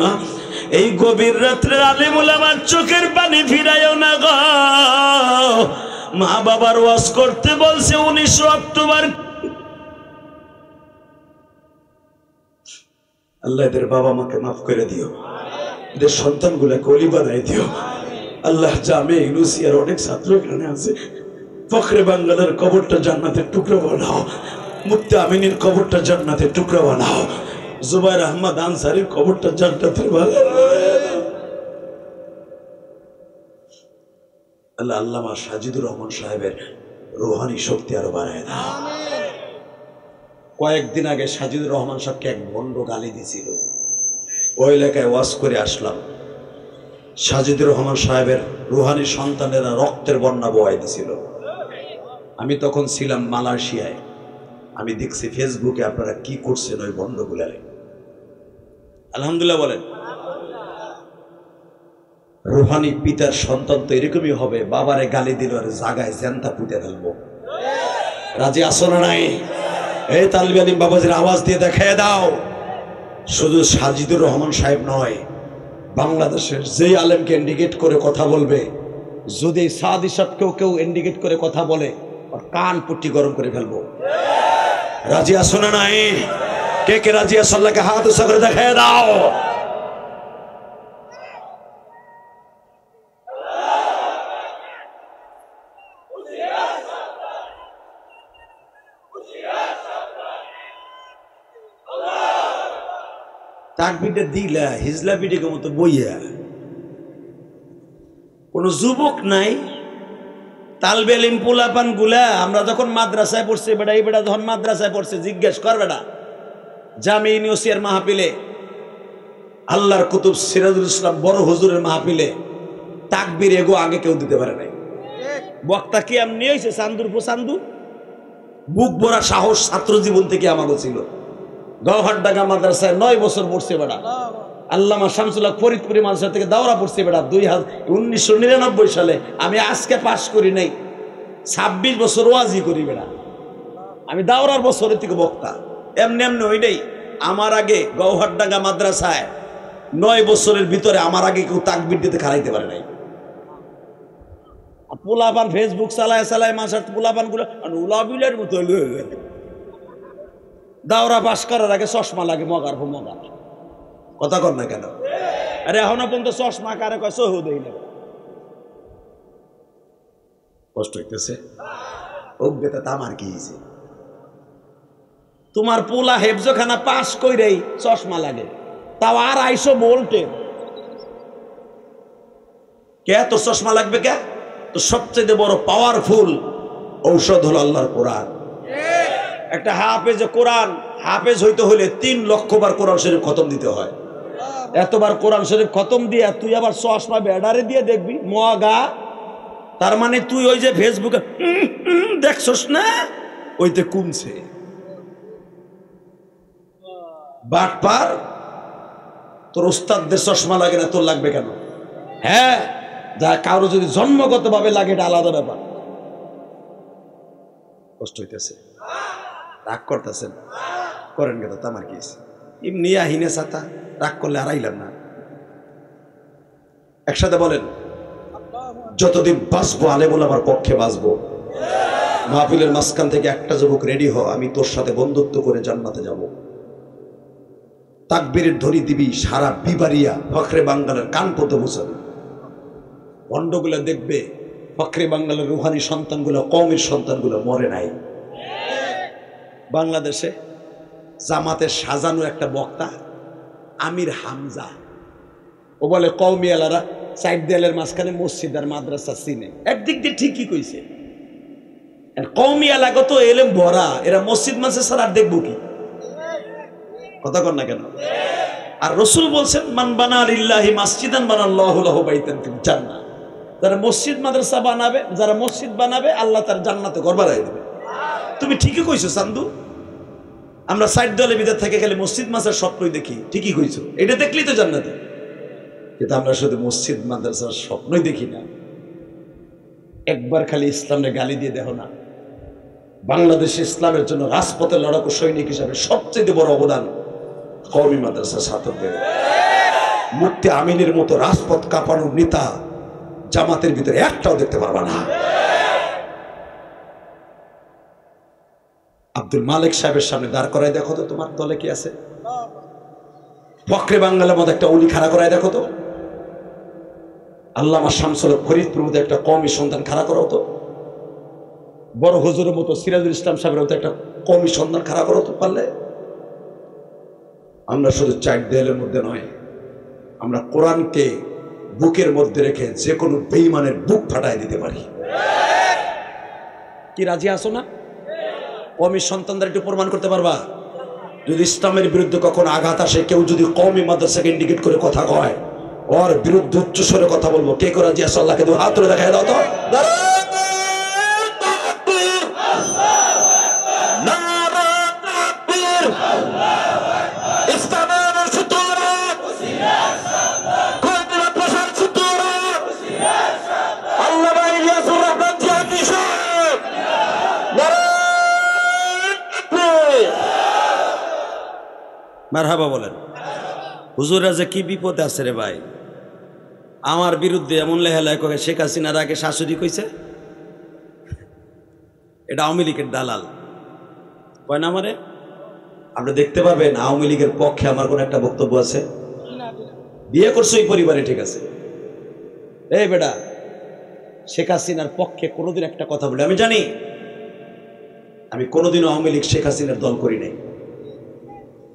A: এই গভীর রাত্রে আলেম ওলামার চোখের পানি ফিরাইও না গো। মা বাবার ওয়াজ করতে বলছে 19 অক্টোবর। আল্লাহ এদের বাবা মাকে মাফ করে দিও। এদের সন্তানগুলোকে ওলি বানাই দিও আল্লাহ। জামে ইউনুসিয়ার অনেক ছাত্র এখানে আছে, ফখরে বাঙ্গালের কবরটা জান্নাতের টুকরো বানাও, মুফতি আমিনের কবরটা জান্নাতের টুকরো বানাও, জুবাইর আহমদ আনসারীর কবরটা জান্নাতের বানাও আল্লাহ। আল্লামা সাজিদুর রহমান সাহেবের রুহানি শক্তি আরো বাড়ায় দাও। কয়েকদিন আগে সাজিদুর রহমান সাহেবকে এক ভণ্ড গালি দিছিল, ওই এলাকায় ওয়াজ করে আসলাম। সাজিদুর রহমান সাহেবের রুহানি সন্তানেরা রক্তের বন্যা বয়াই দিছিল। আমি তখন ছিলাম মালয়েশিয়ায়, আমি দেখছি ফেসবুকে আপনারা কি করছেন ওই ভণ্ডগুলারে। আলহামদুলিল্লাহ বলেন। রুহানি পিতার সন্তান তো এরকমই হবে, বাবারে গালি দিল আর জাগায় জ্যান্তা পুঁতে ফেলবো। রাজি আসো না নাই? এই তালিব আলিম বাবাজির আওয়াজ দিয়ে দেখায় দাও। শুধু সাজিদুর রহমান সাহেব নয়, বাংলাদেশের যেই আলেমকে ইন্ডিকেট করে কথা বলবে, যদি সাদি সাহেবকেও কেউ ইন্ডিকেট করে কথা বলে আর কান পুটি গরম করে ফেলবো। রাজি আসো না নাই? কে কে রাজি আসো? আল্লাহকে হাত উঁচা করে দেখায় দাও। তাকবীরটা দিলা হিজলা পিঠের মতো বইয়া, কোন যুবক নাই। তালবে ইলম পোলাপান গুলা আমরা যখন মাদ্রাসায় পড়ছি, বেটা এই বেটা যখন মাদ্রাসায় পড়ছে জিজ্ঞেস কর বেটা, জামে ইউনিভার্সিটির মাহফিলে, আল্লাহর কুতুব সিরাজুল ইসলাম বড় হুজুরের মাহফিলে তাকবীর এগো আগে কেউ দিতে পারে নাই। বক্তা কি এমনি হয়েছে চান্দুর চান্দু, বুক ভরা সাহস ছাত্র জীবন থেকে আমাকে ছিল। গৌহাটডাঙ্গা মাদ্রাসায় 9 বছর পড়ছে বেটা। আল্লামা শামসুল্লাহ ফরিদপুরি মাদ্রাসা থেকে দাওরা পড়ছে বেটা 1999 সালে। আমি আজকে পাশ করি নাই, 26 বছর ওয়াজি করি বেটা। আমি দাওরার বছরের থেকে বক্তা। এমনি এমনি ওই নেই। আমার আগে গৌহাটডাঙ্গা মাদ্রাসায় 9 বছরের ভিতরে আমার আগে কেউ তাকবীর দিতে খারাইতে পারে নাই। পোলাপান ফেসবুক চালায় চালায় মাসার পোলাপান গুলো উলাবিলের মতো দাওরা পাশ করার আগে চশমা লাগে মগার মগার। কথা কর না কেন? আরে এখনো পর্যন্ত চশমা কারে কয় সহ দেই না। কষ্ট হইতেছে। অজ্ঞতা তামার কি হয়েছে? তোমার পোলা হেফজখানা পাস কইরেই চশমা লাগে, তাও 250 ভোল্টের। কে তোর চশমা লাগবে? কে? তো সবচেয়ে বড় পাওয়ারফুল ঔষধ হলো আল্লাহর কোরআন। একটা হাফেজে কোরআন হাফেজ হইতে হলে 3 লক্ষ বার কোরআন শরীফ খতম দিতে হয়। এতবার কোরআন শরীফ খতম দিয়া তুই আবার চশমা বেডারে দিয়ে দেখবি মগা। তার মানে তুই ওই যে ফেসবুকে দেখছস না, ওইতে কমছে। বাটপার, তোর ওস্তাদদের চশমা লাগে না, তোর লাগবে কেন? হ্যাঁ, যা কারো যদি জন্মগত ভাবে লাগে এটা আলাদা ব্যাপার। কষ্ট হইতেছে, রাগ করতেছেন, করেন কেন? আমার কি এমনি আহিনে ছাতা, রাগ করলে হারাইলাম না। একসাথে বলেন, যতদিন বাঁচবো আলেমুল আমার পক্ষে বাঁচবো। মাহফিলের মাঝখান থেকে একটা যুবক রেডি হ, আমি তোর সাথে বন্ধুত্ব করে জান্নাতে যাব। তাকবীরের ধ্বনি দিবি সারা বিবারিয়া ফখরে বাঙ্গালের কান পর্যন্ত পৌঁছাবে। ভণ্ডগুলো দেখবে ফখরে বাঙ্গালের রুহানি সন্তানগুলো, কওমের সন্তানগুলো মরে নাই। বাংলাদেশে জামাতের সাজানো একটা বক্তা আমির হামজা, ও বলে কওমিয়ালারা সাইড দেয়ালের মাঝখানে মসজিদ আর মাদ্রাসা চিনে। একদিক দিয়ে ঠিকই কইছে, কওমিয়ালাগত এলেম ভরা, এরা মসজিদ মাদ্রাসা ছাড়া আর দেখবো কি? কথা কর না কেন? আর রাসূল বলছেন, মান বানা লিল্লাহি মাসজিদান বানাল্লাহু লাহু বাইতান ফিল জান্নাহ। যারা মসজিদ মাদ্রাসা বানাবে, যারা মসজিদ বানাবে, আল্লাহ তার জান্নাতে ঘর বানাই দেবে। তুমি ঠিকই কইছো চান্দু, আমরা সাইড দলে বিদার থেকে গেলে মসজিদ মাদ্রাসার স্বপ্নই দেখি। ঠিকই কইছো, এটা দেখলেই তো জান্নাতে। কিন্তু আমরা শুধু মসজিদ মাদ্রাসার স্বপ্নই দেখি না। একবার খালি ইসলামের গালি দিয়ে দেখো না। বাংলাদেশে ইসলামের জন্য রাজপথে লড়াকু সৈনিক হিসাবে সবচেয়ে বড় অবদান কওমি মাদ্রাসার ছাত্রদের। মুফতি আমিনের মতো রাজপথ কাঁপানোর নেতা জামাতের ভিতরে একটাও দেখতে পারবা না। আব্দুল মালিক সাহেবের সামনে দাঁড় করাই দেখো তো তোমার দলে কি আছে। ফখরে বাঙ্গালের মতো একটা অলি খাড়া করাই দেখো তো। আল্লামা শামসুল হক ফরিদপুর মতো একটা কওমি সন্তান খাড়া করা হতো, বড় হুজুরের মতো সিরাজুল ইসলাম সাহেবের মতো একটা কওমি সন্তান খাড়া করা হতো পারলে। আমরা শুধু চার দেয়ালের মধ্যে নয়, আমরা কোরআনকে বুকের মধ্যে রেখে যে কোনো বেঈমানের বুক ফাটাই দিতে পারি। কি রাজি আছো না? কওমি সন্তানদের একটু প্রমাণ করতে পারবা? যদি ইসলামের বিরুদ্ধে কখনো আঘাত আসে, কেউ যদি কওমি মাদ্রাসাকে ইন্ডিকেট করে কথা কয়, ওর বিরুদ্ধে উচ্চস্বরে কথা বলবো। কে করে রাজি আছো? আল্লাহকে দু হাত তুলে দেখাই দাও তো। মারহাবা বলেন। হুজুরা যে কি বিপদে আছে রে ভাই। আমার বিরুদ্ধে এমন লেহালাই করে শেখ হাসিনার আগে শাশুড়ি কইছে, এটা আওয়ামী লীগের দালাল কয় না আমারে। আপনি দেখতে পাবেন আওয়ামী লীগের পক্ষে আমার কোন একটা বক্তব্য আছে? বিয়ে করছো এই পরিবারে, ঠিক আছে, এই বেটা শেখ হাসিনার পক্ষে কোনোদিন একটা কথা বলে আমি জানি। আমি কোনোদিন আওয়ামী লীগ শেখ হাসিনার দল করি নাই।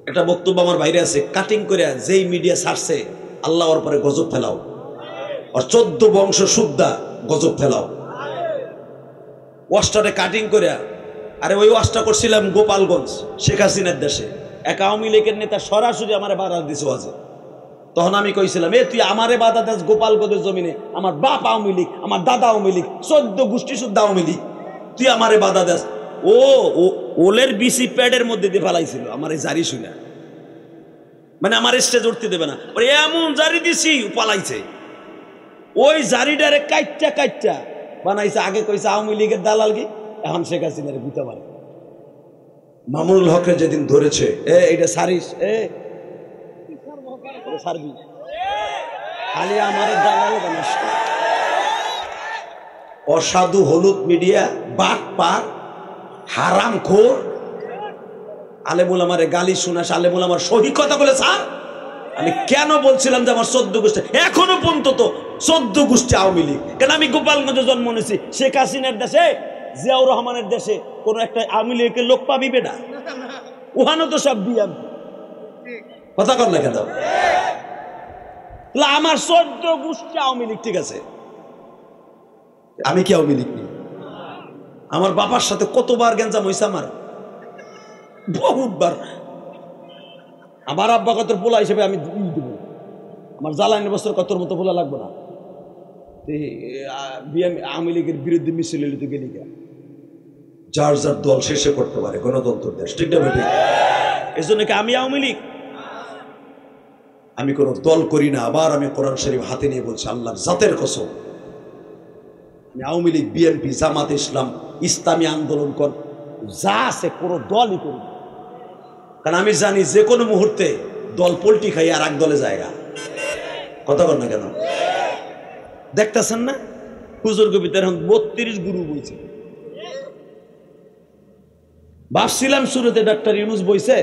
A: একটা বক্তব্য আমার বাইরে আছে, কাটিং করে যেই মিডিয়া ছাড়ছে আল্লাহ ওর পরে গজব ফেলাও, আর 14 বংশ শুদ্ধা গজব ফেলাও। ওয়াশটারে কাটিং করে, আরে ওই ওয়াশটা করছিলাম গোপালগঞ্জ শেখ হাসিনার দেশে, এক আওয়ামী লীগের নেতা সরাসরি আমারে বাধা দিছে ওয়াজে। তখন আমি কইছিলাম, এ তুই আমারে বাধা দেস গোপালগঞ্জের জমিনে, আমার বাপ আওয়ামী লীগ, আমার দাদা আওয়ামী লীগ, 14 গোষ্ঠী শুদ্ধ আওয়ামী লীগ, তুই আমারে বাধা দেস। ও ওলের বিসি প্যাডের মধ্যে দিয়ে ফেলাইছিল আমার এই জারি শুনে, মানে আমার স্টেজ উঠতে দেবে না, এমন জারি দিছি পালাইছে। ওই জারিডারে কাইটটা কাইটটা বানাইছে। আগে কইছে আওয়ামী লীগের দালাল, কি এখন শেখ হাসিনারে বুঝতে পারে। মামুনুল হকরে যেদিন ধরেছে, এটা সারিস, সারবি খালি আমার দালাল বানাস। অসাধু হলুদ মিডিয়া, বাট পার, হারাম খোর, আলেমুল আমারে গালি শুনাস, আলেমুল আমার সহি কথা বলে। স্যার আমি কেন বলছিলাম যে আমার 14 গোষ্ঠী, এখনো পর্যন্ত তো 14 গোষ্ঠী আওয়ামী লীগ। কেন আমি গোপালগঞ্জে জন্ম নিয়েছি, শেখ হাসিনার দেশে, জিয়াউর রহমানের দেশে কোন একটা আওয়ামী লীগের লোক পাবি বেটা? ওখানে তো সব বিয়াম কথা কর না কেন? আমার 14 গোষ্ঠী আওয়ামী লীগ, ঠিক আছে, আমি কি আওয়ামী লীগ? আমার বাবার সাথে কতবার গেঞ্জাম হইছে, আমার বহুতবার। আমার আব্বা কত পোলা হিসেবে আমি দেবো, আমার জ্বালানি বছর কত মতো পোলা লাগবে না। আওয়ামী লীগের বিরুদ্ধে মিছিল তো গেলি, যার যার দল শেষে করতে পারে, গণতন্ত্র দেশ, ঠিক না বেটি? এই জন্য কি আমি আওয়ামী লীগ? আমি কোনো দল করি না। আবার আমি কোরআন শরীফ হাতে নিয়ে বলছি, আল্লাহর জাতের কসম, আমি আওয়ামী লীগ, বিএনপি, জামাত ইসলাম, ইসলামী আন্দোলন কর যা আছে কোনো দলই করি, কারণ আমি জানি যে কোনো মুহূর্তে দল পল্টি খাই আর এক দলে জায়গা। কথা বল না কেন? দেখতেছেন না হুজুর কবিতার এখন 32 গুরু বইছে। ভাবছিলাম শুরুতে ডাক্তার ইউনুস বইছে,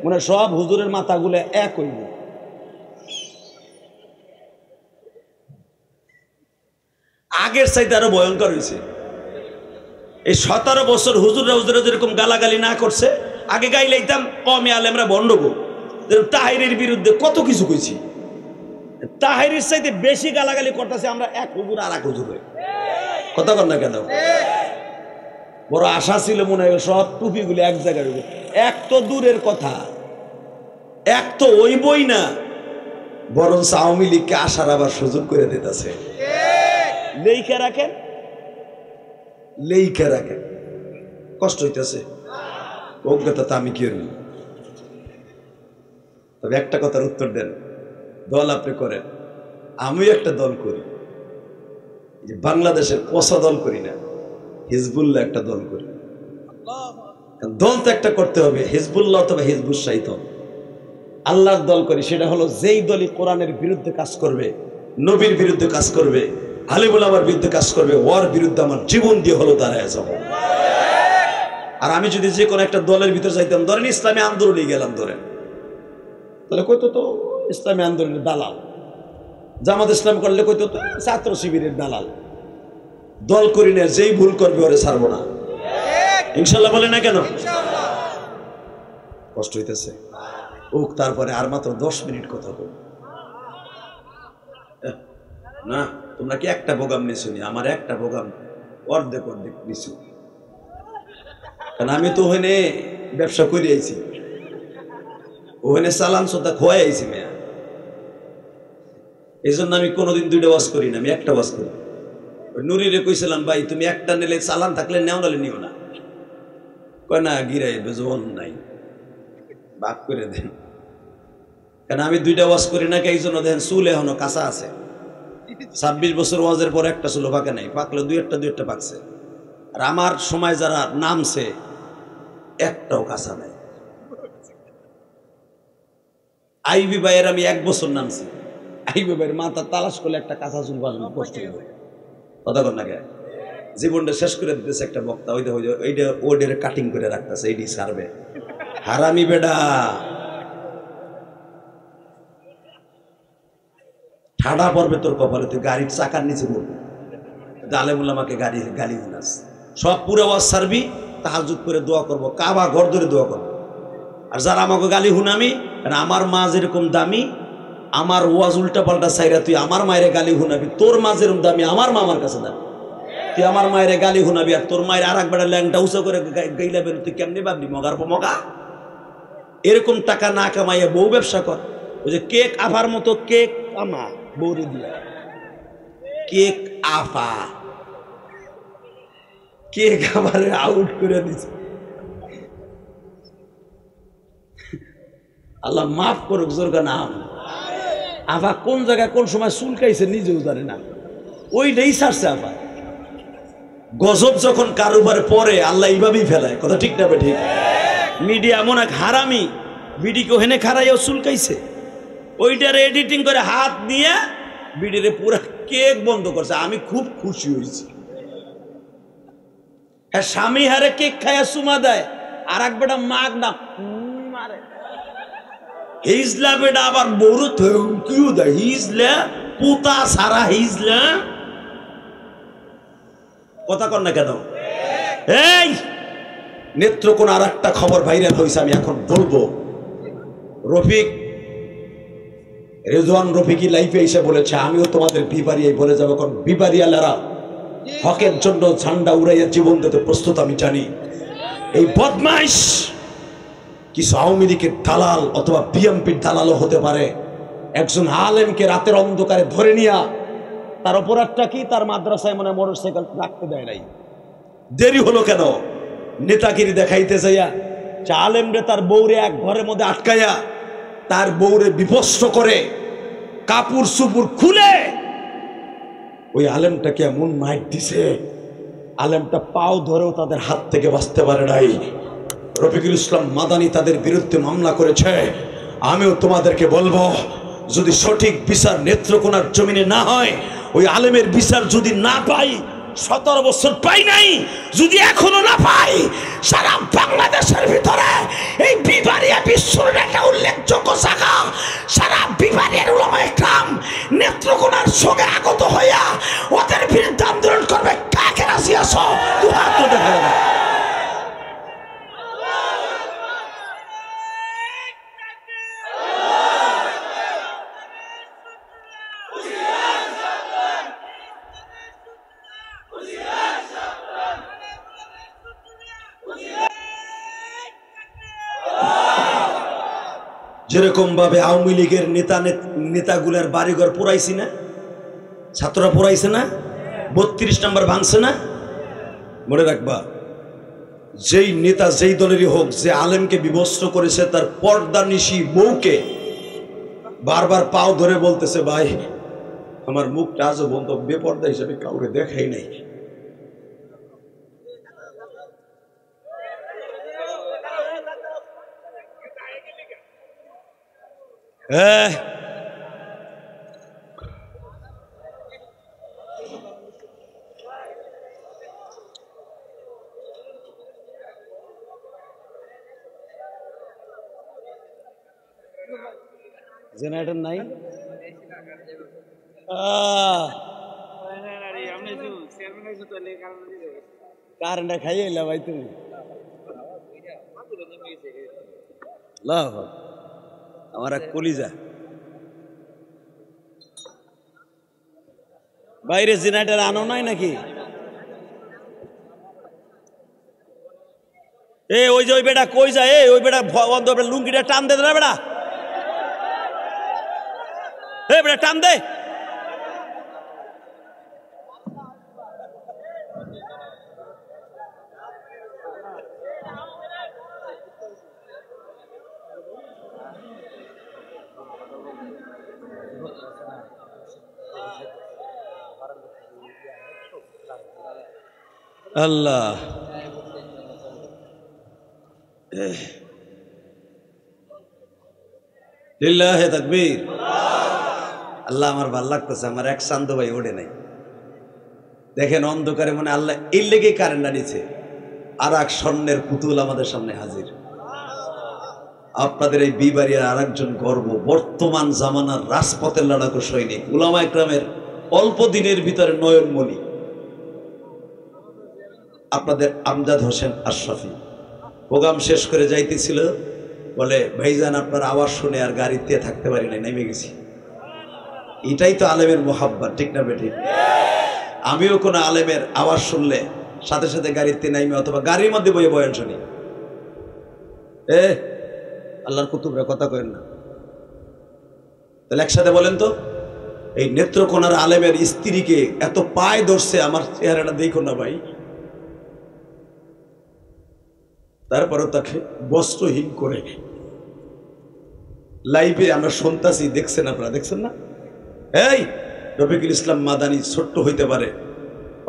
A: মানে সব হুজুরের মাথাগুলো এক হইব। আগের চাইতে আরো ভয়ঙ্কর হয়েছে। এই 17 বছর হুজুররা যেরকম গালাগালি না করছে, আগে গাইলাইতাম কমে আলেমরা বন্ডগো, তাহিরের বিরুদ্ধে কত কিছু কইছি। তাহিরের চাইতে বেশি গালাগালি করতেছে আমরা এক হুজুর আর এক হুজুর। কথা কর না কেন? বড় আশা ছিল মনে হয় সব টুপিগুলি এক জায়গায় রইবে। এক তো দূরের কথা, এক তো ওই বই না, বরং আওয়ামী লীগকে আসার আবার সুযোগ করে দিতেছে। লেইখা রাখেন, লেইখা রাখেন, কষ্ট হইতেছে। অজ্ঞতা তো আমি কি হইল, তবে একটা কথার উত্তর দেন, দল আপনি করেন, আমিও একটা দল করি। যে বাংলাদেশের পচা দল করি না, হিজবুল্লাহ একটা দল করি। দল তো একটা করতে হবে, হিজবুল্লাহ অথবা হিজবুল শাইতান। আল্লাহর দল করি, সেটা হলো যেই দলই কোরআনের বিরুদ্ধে কাজ করবে, নবীর বিরুদ্ধে কাজ করবে, আলিমুল আমার বিরুদ্ধে কাজ করবে, ওর বিরুদ্ধে আমার জীবন দিয়ে হলো দাঁড়ায় যাব। আর আমি যদি যে কোনো একটা দলের ভিতরে যাইতাম, ধরেন ইসলামী আন্দোলনে গেলাম, ধরেন, তাহলে কত তো ইসলামী আন্দোলনের দালাল, জামাত ইসলাম করলে কইতো তো ছাত্র শিবিরের দালাল, দল করি না, যেই ভুল করবে ওরে ছাড়বো না। ইনশাল্লাহ বলে না কেন? কষ্ট হইতেছে ওক, তারপরে আর মাত্র 10 মিনিট কথা বল না। তোমরা কি একটা প্রোগ্রাম নিছো? আমার একটা প্রোগ্রাম অর্ধেক অর্ধেক নিছো, কারণ আমি তো ওখানে ব্যবসা করে আইছি, ওখানে চালান সোতা খোয়াই আইছি মেয়া। এই জন্য আমি কোনোদিন 2টা ওয়াজ করি না, আমি একটা ওয়াজ করি। নুরিরে কইছিলাম ভাই তুমি একটা নিলে চালান থাকলে নেও, নালে নিও না। কয় না গিরাই বেজল নাই, ভাগ করে দেন। কারণ আমি 2টা ওয়াজ করি না, এই জন্য দেখেন চুল এখনো কাঁচা আছে। 26 বছর ওয়াজের পর একটা চুলো পাকে নাই, পাকলে দুই একটা পাকছে। আর আমার সময় যারা নামছে একটাও কাঁচা নাই। আইবি ভাইয়ের আমি 1 বছর নামছি, আইবি ভাইয়ের মাথা তালাশ করলে একটা কাঁচা চুল বাজবে, কষ্ট হবে। কথা কর না কে? জীবনটা শেষ করে দিতেছে একটা বক্তা, ওইটা ওডের কাটিং করে রাখতেছে, এইটি সারবে। হারামি বেডা, ঠাডা পড়বে তোর কপালে, তুই গাড়ির চাকার নিচে পড়বি। আলেমুল আমাকে গালি দিলাস, সব পুরো ওয়াজ সারবি, তাহাজ্জুদ করে দোয়া করবো, কাবা ঘর ধরে দোয়া করবো। আর যারা আমাকে গালি হুনামি, কারণ আমার মা যেরকম দামি, আমার ওয়াজ উল্টা পাল্টা চাইরা তুই আমার মায়ের গালি হুনাবি, তোর মা যেরকম দামি আমার মা আমার কাছে দামি। তুই আমার মায়ের গালি হুনাবি আর তোর মায়ের আর একবার ল্যাংটা উঁচু করে গাইলা বের, তুই কেমনি ভাবলি মগার পর মগা? এরকম টাকা না কামাইয়া বউ ব্যবসা কর। ওই যে কেক আফার মতো কেক আমা বউরে দিয়া, কেক আফা কেক আবার আউট করে দিছে। আল্লাহ মাফ করুক, জোরগা নাম। আফা কোন জায়গায় কোন সময় চুলকাইছে নিজেও জানে না, ওইটাই ছাড়ছে আফা। গজব যখন কারোবার পরে আল্লাহ এইভাবেই ফেলায়, কথা ঠিক না? ঠিক। মিডিয়া এমন এক হারামি, বিডিকে হেনে খারাইও চুলকাইছে, ওইটার এডিটিং করে হাত নিয়ে বিডিরে পুরা কেক বন্ধ করছে। আমি খুব খুশি হয়েছি। হ্যাঁ, স্বামী হারে কেক খাইয়া চুমা দেয়, আর এক বেটা মাগ না মারে, হিজলা বেটা আবার বড় থ্যাংকিউ দেয়। হিজলা পুতা সারা হিজলা, কথা কর না কেন? এই নেত্রকোণ আর একটা খবর ভাইরাল হয়েছে, আমি এখন বলবো। রফিক, রেজওয়ান রফিকি লাইফে এসে বলেছে আমিও তোমাদের বিবারিয়ায় বলে যাবো, কারণ বিবারিয়ালারা হকের জন্য ঝান্ডা উড়াইয়া জীবন দিতে প্রস্তুত। আমি জানি এই বদমাইশ কিছু আওয়ামী লীগের দালাল অথবা বিএনপির দালালও হতে পারে। একজন আলেমকে রাতের অন্ধকারে ধরে নিয়া, তার অপরাধটা কি? তার মাদ্রাসায় মনে মোটরসাইকেল রাখতে দেয় নাই। দেরি হলো কেন? নেতাগিরি দেখাইতে যাইয়া আলেমরে তার বউরে এক ঘরের মধ্যে আটকাইয়া তার বউরে বিভস্ত করে কাপড় সুপুর খুলে ওই আলেমটাকে এমন মাইট দিছে, আলেমটা পাও ধরেও তাদের হাত থেকে বাঁচতে পারে নাই। রফিকুল ইসলাম মাদানী তাদের বিরুদ্ধে মামলা করেছে। আমিও তোমাদেরকে বলবো, যদি সঠিক বিচার নেত্রকোনার জমিনে না হয়, ওই আলেমের বিচার যদি না পাই, 17 বছর পাই নাই, যদি এখনো না পাই, সারা বাংলাদেশের ভিতরে এই বিবারিয়া বিশ্বের একটা উল্লেখযোগ্য জায়গা। সারা বিবারিয়ার উলামায়ে কেরাম নেত্রকোনার সঙ্গে আগত হইয়া ওদের বিরুদ্ধে আন্দোলন করবে। কাকে রাজি আছো? দুই হাত তুলে দেখা যাবে। যেরকম ভাবে আওয়ামী লীগের নেতাগুলোর বাড়িঘর পোড়াইছি না, ছাত্ররা পোড়াইছে না, 32 নম্বর ভাঙছে না। মনে রাখবা, যেই নেতা যেই দলেরই হোক, যে আলেমকে বিভস্ত করেছে, তার পর্দা নিশি বউকে বারবার পাও ধরে বলতেছে, ভাই আমার মুখটা আজও বন্ধ, বেপর্দা হিসেবে কাউকে দেখাই নাই। জেনারেটর নাই,
B: কারেন্টটা খাইয়ে এলা ভাই তুমি আমার এক কলিজা বাইরে জেনারেটর আনো নাই নাকি? এ ওই যে ওই বেটা কই যায়? ওই বেটা লুঙ্গিটা টান দে না বেটা, বেটা টান দে। আল্লাহ লিল্লাহে তাকবীর। আল্লাহ আমার ভাল লাগতেছে, আমার এক শান্ত ভাই ওঠে নাই। দেখেন অন্ধকারে মনে আল্লাহ এই লেগে কারেন্ট আনিছে, আর এক স্বর্ণের পুতুল আমাদের সামনে হাজির। আপনাদের এই বিবাড়িয়ার আর একজন গর্ব, বর্তমান জামানার রাজপথের লড়াকু সৈনিক, উলামা ইকরামের অল্প দিনের ভিতরে নয়নমণি, আপনাদের আমজাদ হোসেন আশরাফি। প্রোগ্রাম শেষ করে যাইতেছিল, বলে ভাইজান আপনার আওয়াজ শুনে আর গাড়িতে থাকতে পারি না, নেমে গেছি। এটাই তো আলেমের মোহাব্বত, ঠিক না বেঠিক? আমিও কোনো আলেমের আওয়াজ শুনলে সাথে সাথে গাড়িতে নাইমে অথবা গাড়ির মধ্যে বইয়ে বয়ান শুনি। আল্লাহর কুতুবরা কথা কয়েন না। তাহলে একসাথে বলেন তো, এই নেত্রকোনার আলেমের স্ত্রীকে এত পায়ে ধরছে, আমার চেহারাটা দেখো না ভাই। তারপরে তাকে বস্ত্রহীন করে লাইভে আমরা শুনতাছি, দেখছেন আপনারা, দেখছেন না? এই রফিকুল ইসলাম মাদানী ছোট্ট হইতে পারে,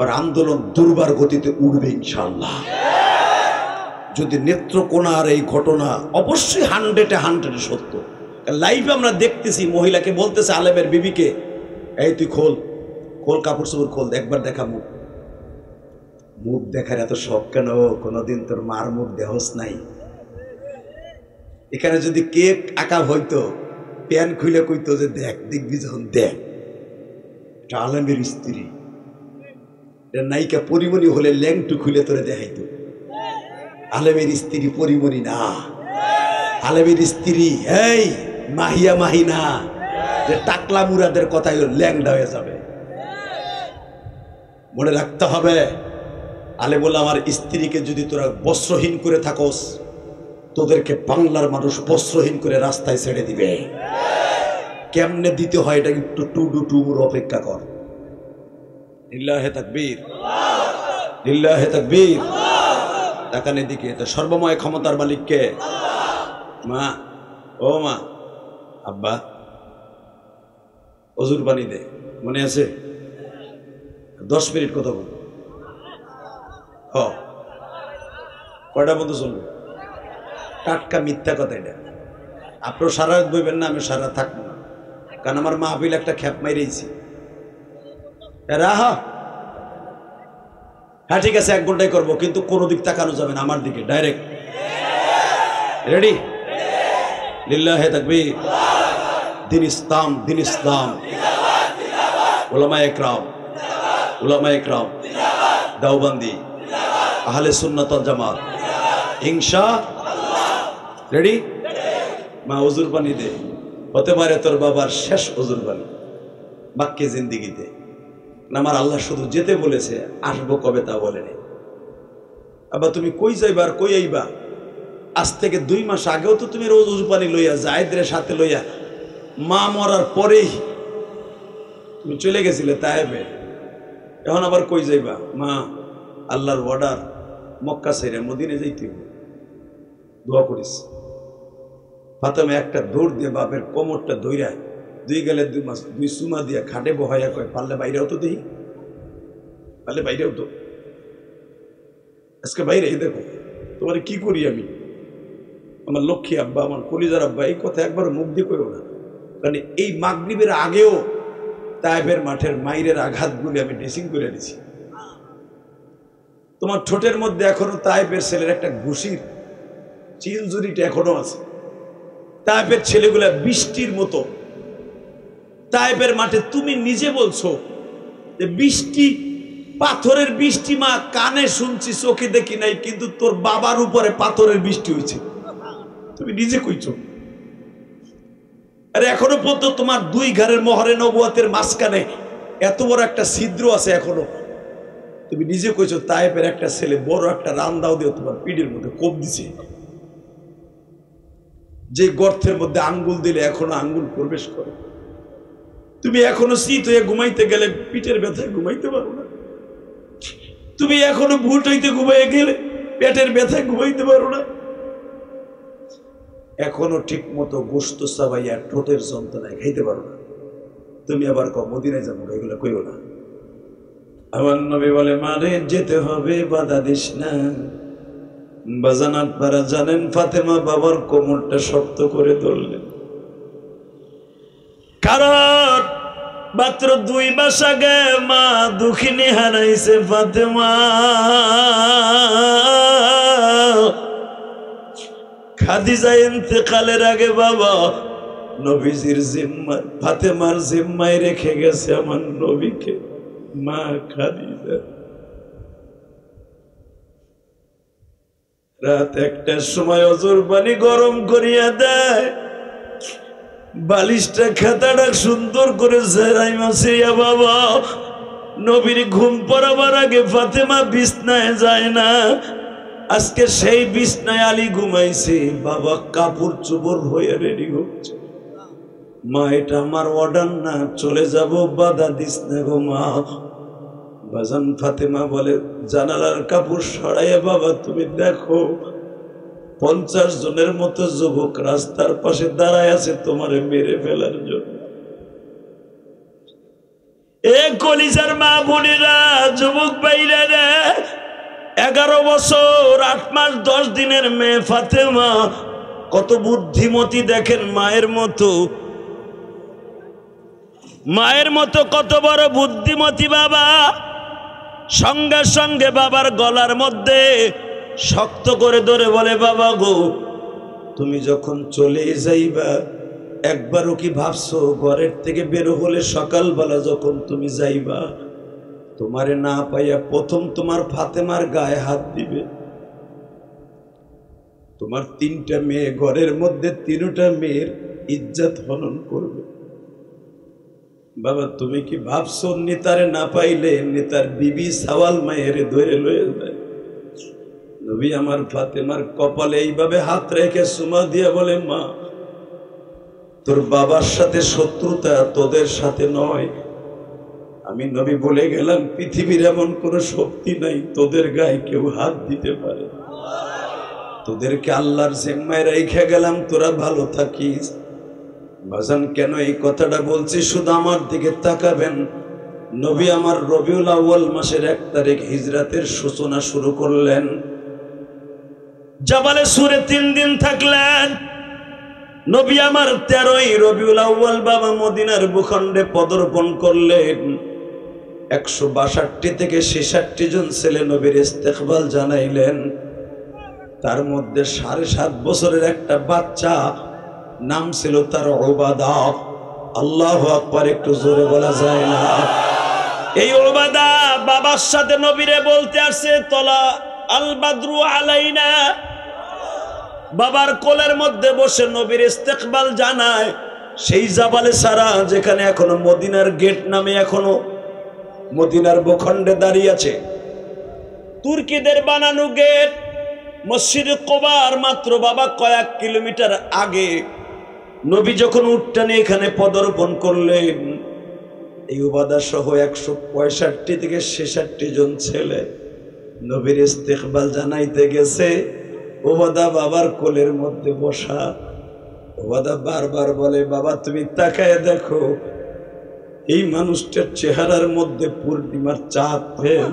B: আর আন্দোলন দুর্বার গতিতে উঠবে ইনশাআল্লাহ। যদি নেত্রকোনার এই ঘটনা অবশ্যই 100-এ সত্য। লাইভে আমরা দেখতেছি, মহিলাকে বলতেছে আলেমের বিবিকে, এই তুই খোল খোল, কাপড় চোপড় খোল, একবার দেখা মুখ। মুখ দেখার এত শখ কেন? কোনদিন তোর মার মুখ দেহস নাই? এখানে যদি কেক আঁকা হইতো, প্যান খুলে কইতো যে দেখ, দেখবি যখন দেখ, আলেমের স্ত্রী নায়িকা পরিমণি হলে ল্যাংটু খুলে তোরে দেখাইতো। আলেমের স্ত্রী পরিমণি না, আলেমের স্ত্রী এই মাহিয়া মাহি না, যে টাকলা মুরাদের কথাই ল্যাংডা হয়ে যাবে। মনে রাখতে হবে, আলে বলে আমার স্ত্রীকে যদি তোরা বস্ত্রহীন করে থাকোস, তোদেরকে বাংলার মানুষ বস্ত্রহীন করে রাস্তায় ছেড়ে দিবে। কেমনে দিতে হয় এটা একটু টুডুর অপেক্ষা কর। লিল্লাহে তাকবীর, লিল্লাহে তাকবীর। তাকান এদিকে, এটা সর্বময় ক্ষমতার মালিককে। মা, ও মা, আব্বা অজুর পানি দে, মনে আছে? 10 মিনিট কথা বল। কয়টা মতো চলবে? টাটকা মিথ্যা কথা এটা। আপনার সারা রাত বইবেন না, আমি সারা থাকবো না, কারণ আমার মাহফিল একটা খ্যাপ মাইরেছি। হ্যাঁ ঠিক আছে, 1 ঘন্টায় করবো, কিন্তু কোনো দিক তাকানো যাবে না, আমার দিকে ডাইরেক্ট। রেডি? লিল্লাহে তাকবীর। দিন ইসলাম, দিন ইসলাম। উলামা ইকরাম, উলামা ইকরাম, দেওবন্দি, আহলে সুন্নাত ওয়াল জামাত, ইনশাআল্লাহ। রেডি? মা ওজুর পানি দে, হতে পারে তোর বাবার শেষ ওজুর পানি বাক্যে জিন্দিগিতে। আমার আল্লাহ শুধু যেতে বলেছে, আসবো কবে তা বলেনি। আবার তুমি কই যাইবা আর কই আইবা? আজ থেকে 2 মাস আগেও তো তুমি রোজ ওজু পানি লইয়া জায়েদের সাথে লইয়া মা মরার পরেই তুমি চলে গেছিলে তায়েফে। এখন আবার কই যাইবা? মা, আল্লাহর অর্ডার, মক্কা ছেড়ে মদিনে যাইতে হবে, দোয়া করিস। ফাতেমা একটা দৌড় দিয়ে বাপের কোমরটা ধইরা 2 গেলে 2 মাস 2 সুমা দিয়া খাটে বহাইয়া কয়, পারলে বাইরেও তো দেখি, পারলে বাইরেও তো, আজকে বাইরে দেখো তোমার কি করি আমি। আমার লক্ষ্মী আব্বা, আমার কলিজার আব্বা, এই কথা একবার মুখ দিয়ে কইও না, কারণ এই মাগরিবের আগেও তায়েফের মাঠের মাইরের আঘাতগুলি আমি ড্রেসিং করে দিছি। তোমার ঠোঁটের মধ্যে এখনো তায়েফের ছেলের একটা ঘুষির চিলজুরিটা এখনো আছে। তায়েফের ছেলেগুলা বৃষ্টির মতো
A: তায়েফের মাঠে তুমি নিজে বলছো যে বৃষ্টি, পাথরের বৃষ্টি মা কানে শুনছি চোখে দেখি নাই, কিন্তু তোর বাবার উপরে পাথরের বৃষ্টি হয়েছে, তুমি নিজে কইছো। আরে এখনো পর্যন্ত তোমার দুই ঘরের মহরে নবুয়তের মাঝখানে এত বড় একটা ছিদ্র আছে এখনো, তুমি নিজে কইছো তায়েফের একটা ছেলে বড় একটা রান্দাও দিয়ে তোমার পিঠের মধ্যে কোপ দিছে, যে গর্তের মধ্যে আঙ্গুল দিলে এখনো আঙ্গুল প্রবেশ করে। তুমি এখনো শীত হয়ে ঘুমাইতে গেলে পিঠের ব্যথায় ঘুমাইতে পারো না, তুমি এখনো ভুট হইতে ঘুমাইয়ে গেলে পেটের ব্যথায় ঘুমাইতে পারো না, এখনো ঠিক মতো গোস্ত চাবাইয়া ঠোঁটের যন্ত্রণায় খাইতে পারো না, তুমি আবার মদিনায় যাবো এগুলো কইও না। আমার নবী বলে মারে যেতে হবে, বাধা দিস না। বাজান আপনারা জানেন ফাতেমা বাবার কোমরটা শক্ত করে ধরলেন, কারণ মাত্র 2 মাস আগে মা দুঃখিনী হারাইছে ফাতেমা। খাদিজা ইন্তেকালের আগে বাবা নবীজির জিম্মায়, ফাতেমার জিম্মায় রেখে গেছে আমার নবীকে মা খাদিজা। রাত 1টার সময় অজর পানি গরম করিয়া দেয়, বালিশটা খাতাটা সুন্দর করে জেরাই মাসিয়া বাবা নবীর ঘুম পড়াবার আগে ফাতেমা বিছনায় যায় না। আজকে সেই বিছনায় আলী ঘুমাইছে, বাবা কাপড় চোপড় হয়ে রেডি হচ্ছে। মা এটা আমার অর্ডার না, চলে যাব, বাধা দিস না গো মা। বাজান ফাতেমা বলে জানালার কাপড় সরাইয়া বাবা তুমি দেখো 50 জনের মতো যুবক রাস্তার পাশে দাঁড়ায় আছে তোমারে মেরে ফেলার জন্য। এ কলিজার মা বোনেরা, যুবক ভাইরা রে, 11 বছর 8 মাস 10 দিনের মেয়ে ফাতেমা কত বুদ্ধিমতী দেখেন, মায়ের মতো, মায়ের মতো কত বড় বুদ্ধিমতী বাবা। সঙ্গে সঙ্গে বাবার গলার মধ্যে শক্ত করে ধরে বলে বাবা গো তুমি যখন চলে যাইবা একবারও কি ভাবছো ঘরের থেকে বের হলে সকালবেলা যখন তুমি যাইবা তোমারে না পাইয়া প্রথম তোমার ফাতেমার গায়ে হাত দিবে। তোমার 3টা মেয়ে ঘরের মধ্যে 3টা মেয়ের ইজ্জত হনন করবে। বাবা তুমি কি ভাবছো নেতারে না পাইলে নেতার বিবি সাওয়াল মায়ের ধরে লয়ে যায়? নবী আমার ফাতেমার কপালে এইভাবে হাত রেখে সুমা দিয়ে বলে মা তোর বাবার সাথে শত্রুতা তোদের সাথে নয়। আমি নবী বলে গেলাম পৃথিবীর এমন কোন শক্তি নাই তোদের গায়ে কেউ হাত দিতে পারে। তোদেরকে আল্লাহর জিম্মায় রেখে গেলাম, তোরা ভালো থাকিস। বাজান কেন এই কথাটা বলছি শুধু আমার দিকে তাকাবেন। নবী আমার রবিউল আউয়াল মাসের 1 তারিখ হিজরাতের সূচনা শুরু করলেন। জাবালে সুরে 3 দিন থাকলেন। নবী আমার 13ই রবিউল আউয়াল বাবা মদিনার ভূখণ্ডে পদার্পণ করলেন। 162 থেকে 66 জন ছেলে নবীর ইস্তেকবাল জানাইলেন। তার মধ্যে 7.5 বছরের একটা বাচ্চা, নাম ছিল তার উবাদা। আল্লাহু আকবার, একটু জোরে বলা যায় না? এই উবাদা বাবার সাথে নবীরে বলতে আসছে তলা আল বাদরু আলাইনা। বাবার কোলের মধ্যে বসে নবীর ইস্তেকবাল জানায়। সেই জাবালে সারা যেখানে এখনো মদিনার গেট নামে এখনো মদিনার ভূখণ্ডে দাঁড়িয়ে আছে। তুর্কিদের বানানো গেট মসজিদ কুবার মাত্র বাবা কয়েক কিলোমিটার আগে। নবী যখন উট্টানে এখানে পদার্পণ করলেন, এই উবাদা সহ 165 থেকে 66 জন ছেলে নবীর ইস্তেকবাল জানাইতে গেছে। উবাদা বাবার কোলের মধ্যে বসা। উবাদা বারবার বলে বাবা তুমি তাকায় দেখো এই মানুষটার চেহারার মধ্যে পূর্ণিমার চাঁদ ফেল।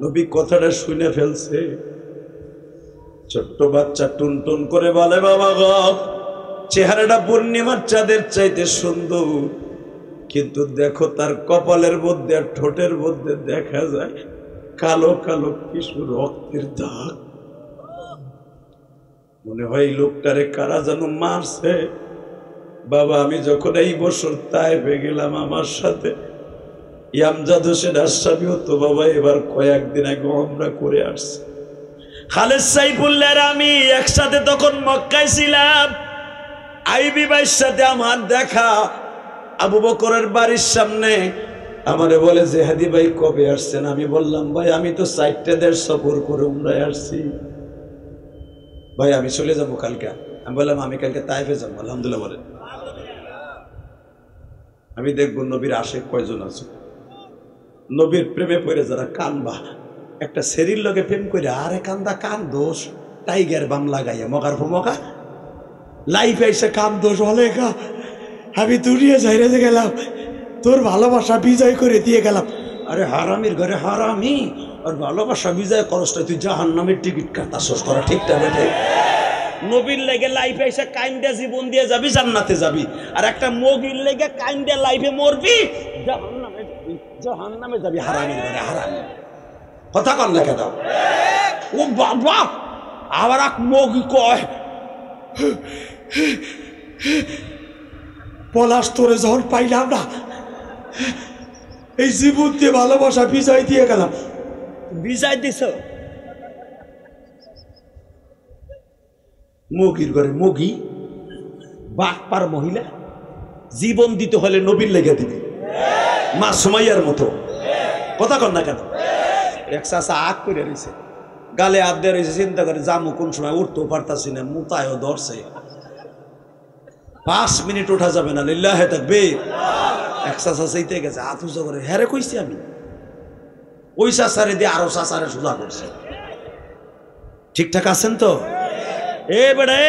A: নবী কথাটা শুনে ফেলছে। ছোট্ট বাচ্চা টুনটুন করে বলে বাবা গো চেহারাটা পূর্ণিমার চাঁদের চাইতে সুন্দর, কিন্তু দেখো তার কপালের মধ্যে আর ঠোঁটের মধ্যে দেখা যায় কালো কালো কিছু রক্তের দাগ। মনে হয় লোকটারে কারা যেন মারছে। বাবা আমি যখন এই বছর তাইফে গেলাম আমার সাথে ইয়ামজাদ হোসেন আশরাফিও তো বাবা এবার কয়েকদিন আগে উমরা করে আসছে। খালেদ সাইফুল্লাহ আর আমি একসাথে তখন মক্কায় ছিলাম। আইবি ভাইয়ের সাথে আমার দেখা আবু বকরের বাড়ির সামনে। আমারে বলে যে হাদি ভাই কবে আসছেন? আমি বললাম ভাই আমি তো 4টা দেশ সফর করে উমরায় আসছি ভাই, আমি চলে যাবো কালকে। আমি বললাম আমি কালকে তাইফে যাবো। আলহামদুলিল্লাহ বলেন। আমি দেখবো নবীর আশেক কয়জন আছে, নবীর প্রেমে পড়ে যারা কানবা। একটা সেরির লগে প্রেম করে আরে কান্দা কান দোষ টাইগার বাম লাগাইয়া মগার ফমকা লাইফে এসে কান দোষ হলে কা আমি দুনিয়া যাইরে গেলাম, তোর ভালোবাসা বিজয় করে দিয়ে গেলাম। আরে হারামির ঘরে হারামি আর ভালোবাসা বিজয় করস তুই জাহান্নামের টিকিট কাটাছস, তোরা ঠিকটা বেঠে। নবীর লেগে লাইফে এসে কাইন্দা জীবন দিয়ে যাবি, জান্নাতে যাবি। আর একটা মগির লেগে কাইন্দা লাইফে মরবি, জাহান্নামে যাবি। হারামির ঘরে হারামি কথা কন লেখা দাও। ও বাবা আবার এক মগি কয় পলাশ তোরে যখন পাইলাম না এই জীবন দিয়ে ভালোবাসা বিজয় দিয়ে গেলাম। বিজয় দিছ মগির ঘরে মগি বাটপার মহিলা জীবন দিতে হলে নবীর লেগে দিবি, মা সুমাইয়ার মতো। কথা কন না কেন? এক চাষা আগ করে রয়েছে, গালে হাত দিয়ে রয়েছে, চিন্তা করে জামু কোন সময় উঠতেও পারতাছি না, মুতায়ও ধরছে। 5 মিনিট ওঠা যাবে না, লিল্লাহে তাকবীর। এক চাষা চাইতে গেছে হাত উঁচা করে, হ্যাঁ রে কইছি আমি। ওই চাষারে দিয়ে আরো চাষারে সোজা করছে। ঠিকঠাক আছেন তো? এ বেড়ে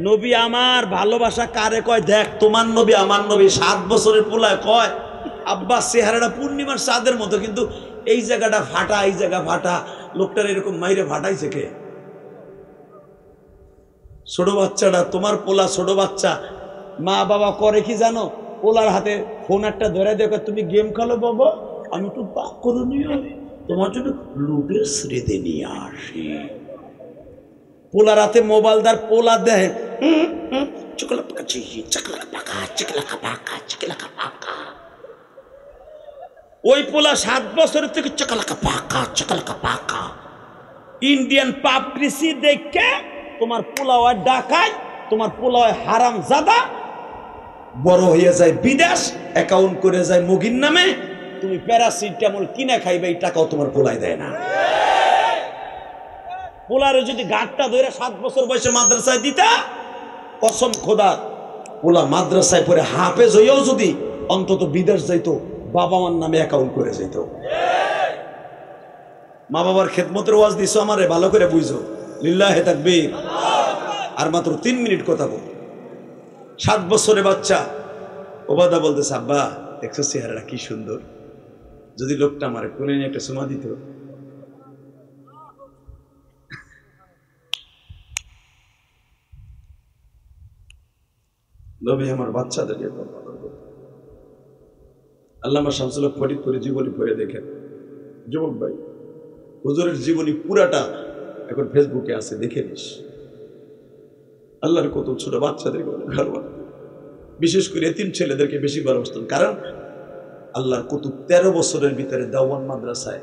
A: নবী আমার ভালোবাসা কারে কয় দেখ, তোমার নবী আমার নবী। 7 বছরের পোলায় কয় আব্বা চেহারাটা পূর্ণিমার চাঁদের মতো, কিন্তু এই জায়গাটা ফাটা, এই জায়গা ফাটা। লোকটার এরকম মাইরে ফাটাইছে কে? ছোট বাচ্চাটা তোমার পোলা, ছোট বাচ্চা। মা বাবা করে কি জানো? পোলার হাতে ফোন একটা ধরে দেখো, তুমি গেম খেলো বাবা, আমি একটু পাক করে নিয়ে তোমার জন্য লুডের স্মৃতি নিয়ে আসি। পোলার হাতে মোবাইল দার, পোলা দেয় ওই পোলা 7 বছরের থেকে চকালাকা পাকা চকালাকা পাকা ইন্ডিয়ান পাপ কৃষি দেখে তোমার পোলা হয় ডাকায়, তোমার পোলা হয় হারাম জাদা, বড় হয়ে যায় বিদেশ, অ্যাকাউন্ট করে যায় মগির নামে। তুমি প্যারাসিটামল কিনে খাইবে, এই টাকাও তোমার পোলাই দেয় না। পোলারে যদি গাঁটটা ধরে 7 বছর বয়সে মাদ্রাসায় দিতা, কসম খোদা পোলা মাদ্রাসায় পড়ে হাফেজ হইয়াও যদি অন্তত বিদেশ যাইতো, বাবা মার নামে অ্যাকাউন্ট করে যেত। মা বাবার খেদমতের ওয়াজ দিছো আমারে, ভালো করে বুঝো। লিল্লাহে তাকবীর। আর মাত্র 3 মিনিট কথা বল। 7 বছরের বাচ্চা ওবাদা বলতেছে আব্বা দেখছো চেহারাটা কি সুন্দর, যদি লোকটা আমারে কোলে নিয়ে একটা চুমা দিত। নবী আমার বাচ্চাদেরকে আল্লামা শামসুল হক ফরিদপুরে জীবনী পড়ে দেখেন। যুবক ভাই, হুজুরের জীবনী পুরাটা এখন ফেসবুকে আছে, দেখে নিস। আল্লাহর কত ছোট বাচ্চাদের ভালোবাসতেন, বিশেষ করে এতিম ছেলেদেরকে বেশি ভালোবাসতেন। কারণ আল্লাহর কুতুব 13 বছরের ভিতরে দাওয়ান মাদ্রাসায়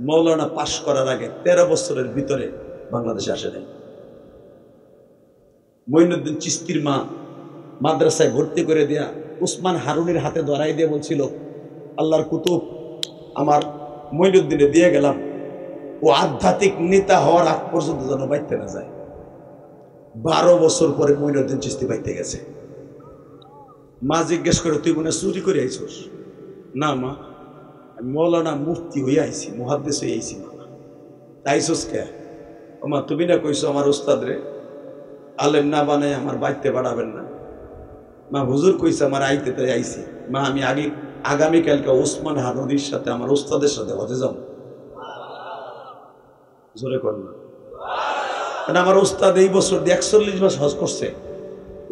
A: মৌলানা পাশ করার আগে 13 বছরের ভিতরে বাংলাদেশে আসে নাই। মঈনুদ্দিন চিশতির মা মাদ্রাসায় ভর্তি করে দেয়া উসমান হারুনের হাতে ধরাই দিয়ে বলছিল, আল্লাহর কুতুব আমার মঈনুদ্দিনে দিয়ে গেলাম, ও আধ্যাত্মিক নেতা হওয়ার আগ পর্যন্ত যেন বাইতে না যায়। 12 বছর পরে মঈনুদ্দিন চিশতি বাইতে গেছে। মা জিজ্ঞেস করে, তুই মনে চুরি করে আইছস? না মা, আমি মৌলানা মুফতি হয়ে আইছি, মুহাদ্দিস হয়ে আইছি। মা আইছস কে? ও মা তুমি না কইছো আমার উস্তাদ রে আলেম না বানাই আমার বাইতে বাড়াবেন না। মা হুজুর কইছে আমার আইতে, তাই আইছি। মা আমি আগামীকালকে ওসমান হারুনির সাথে আমার উস্তাদের সাথে হজে যাব। জোরে কর না। কারণ আমার উস্তাদ এই বছর 41 মাস হজ করছে।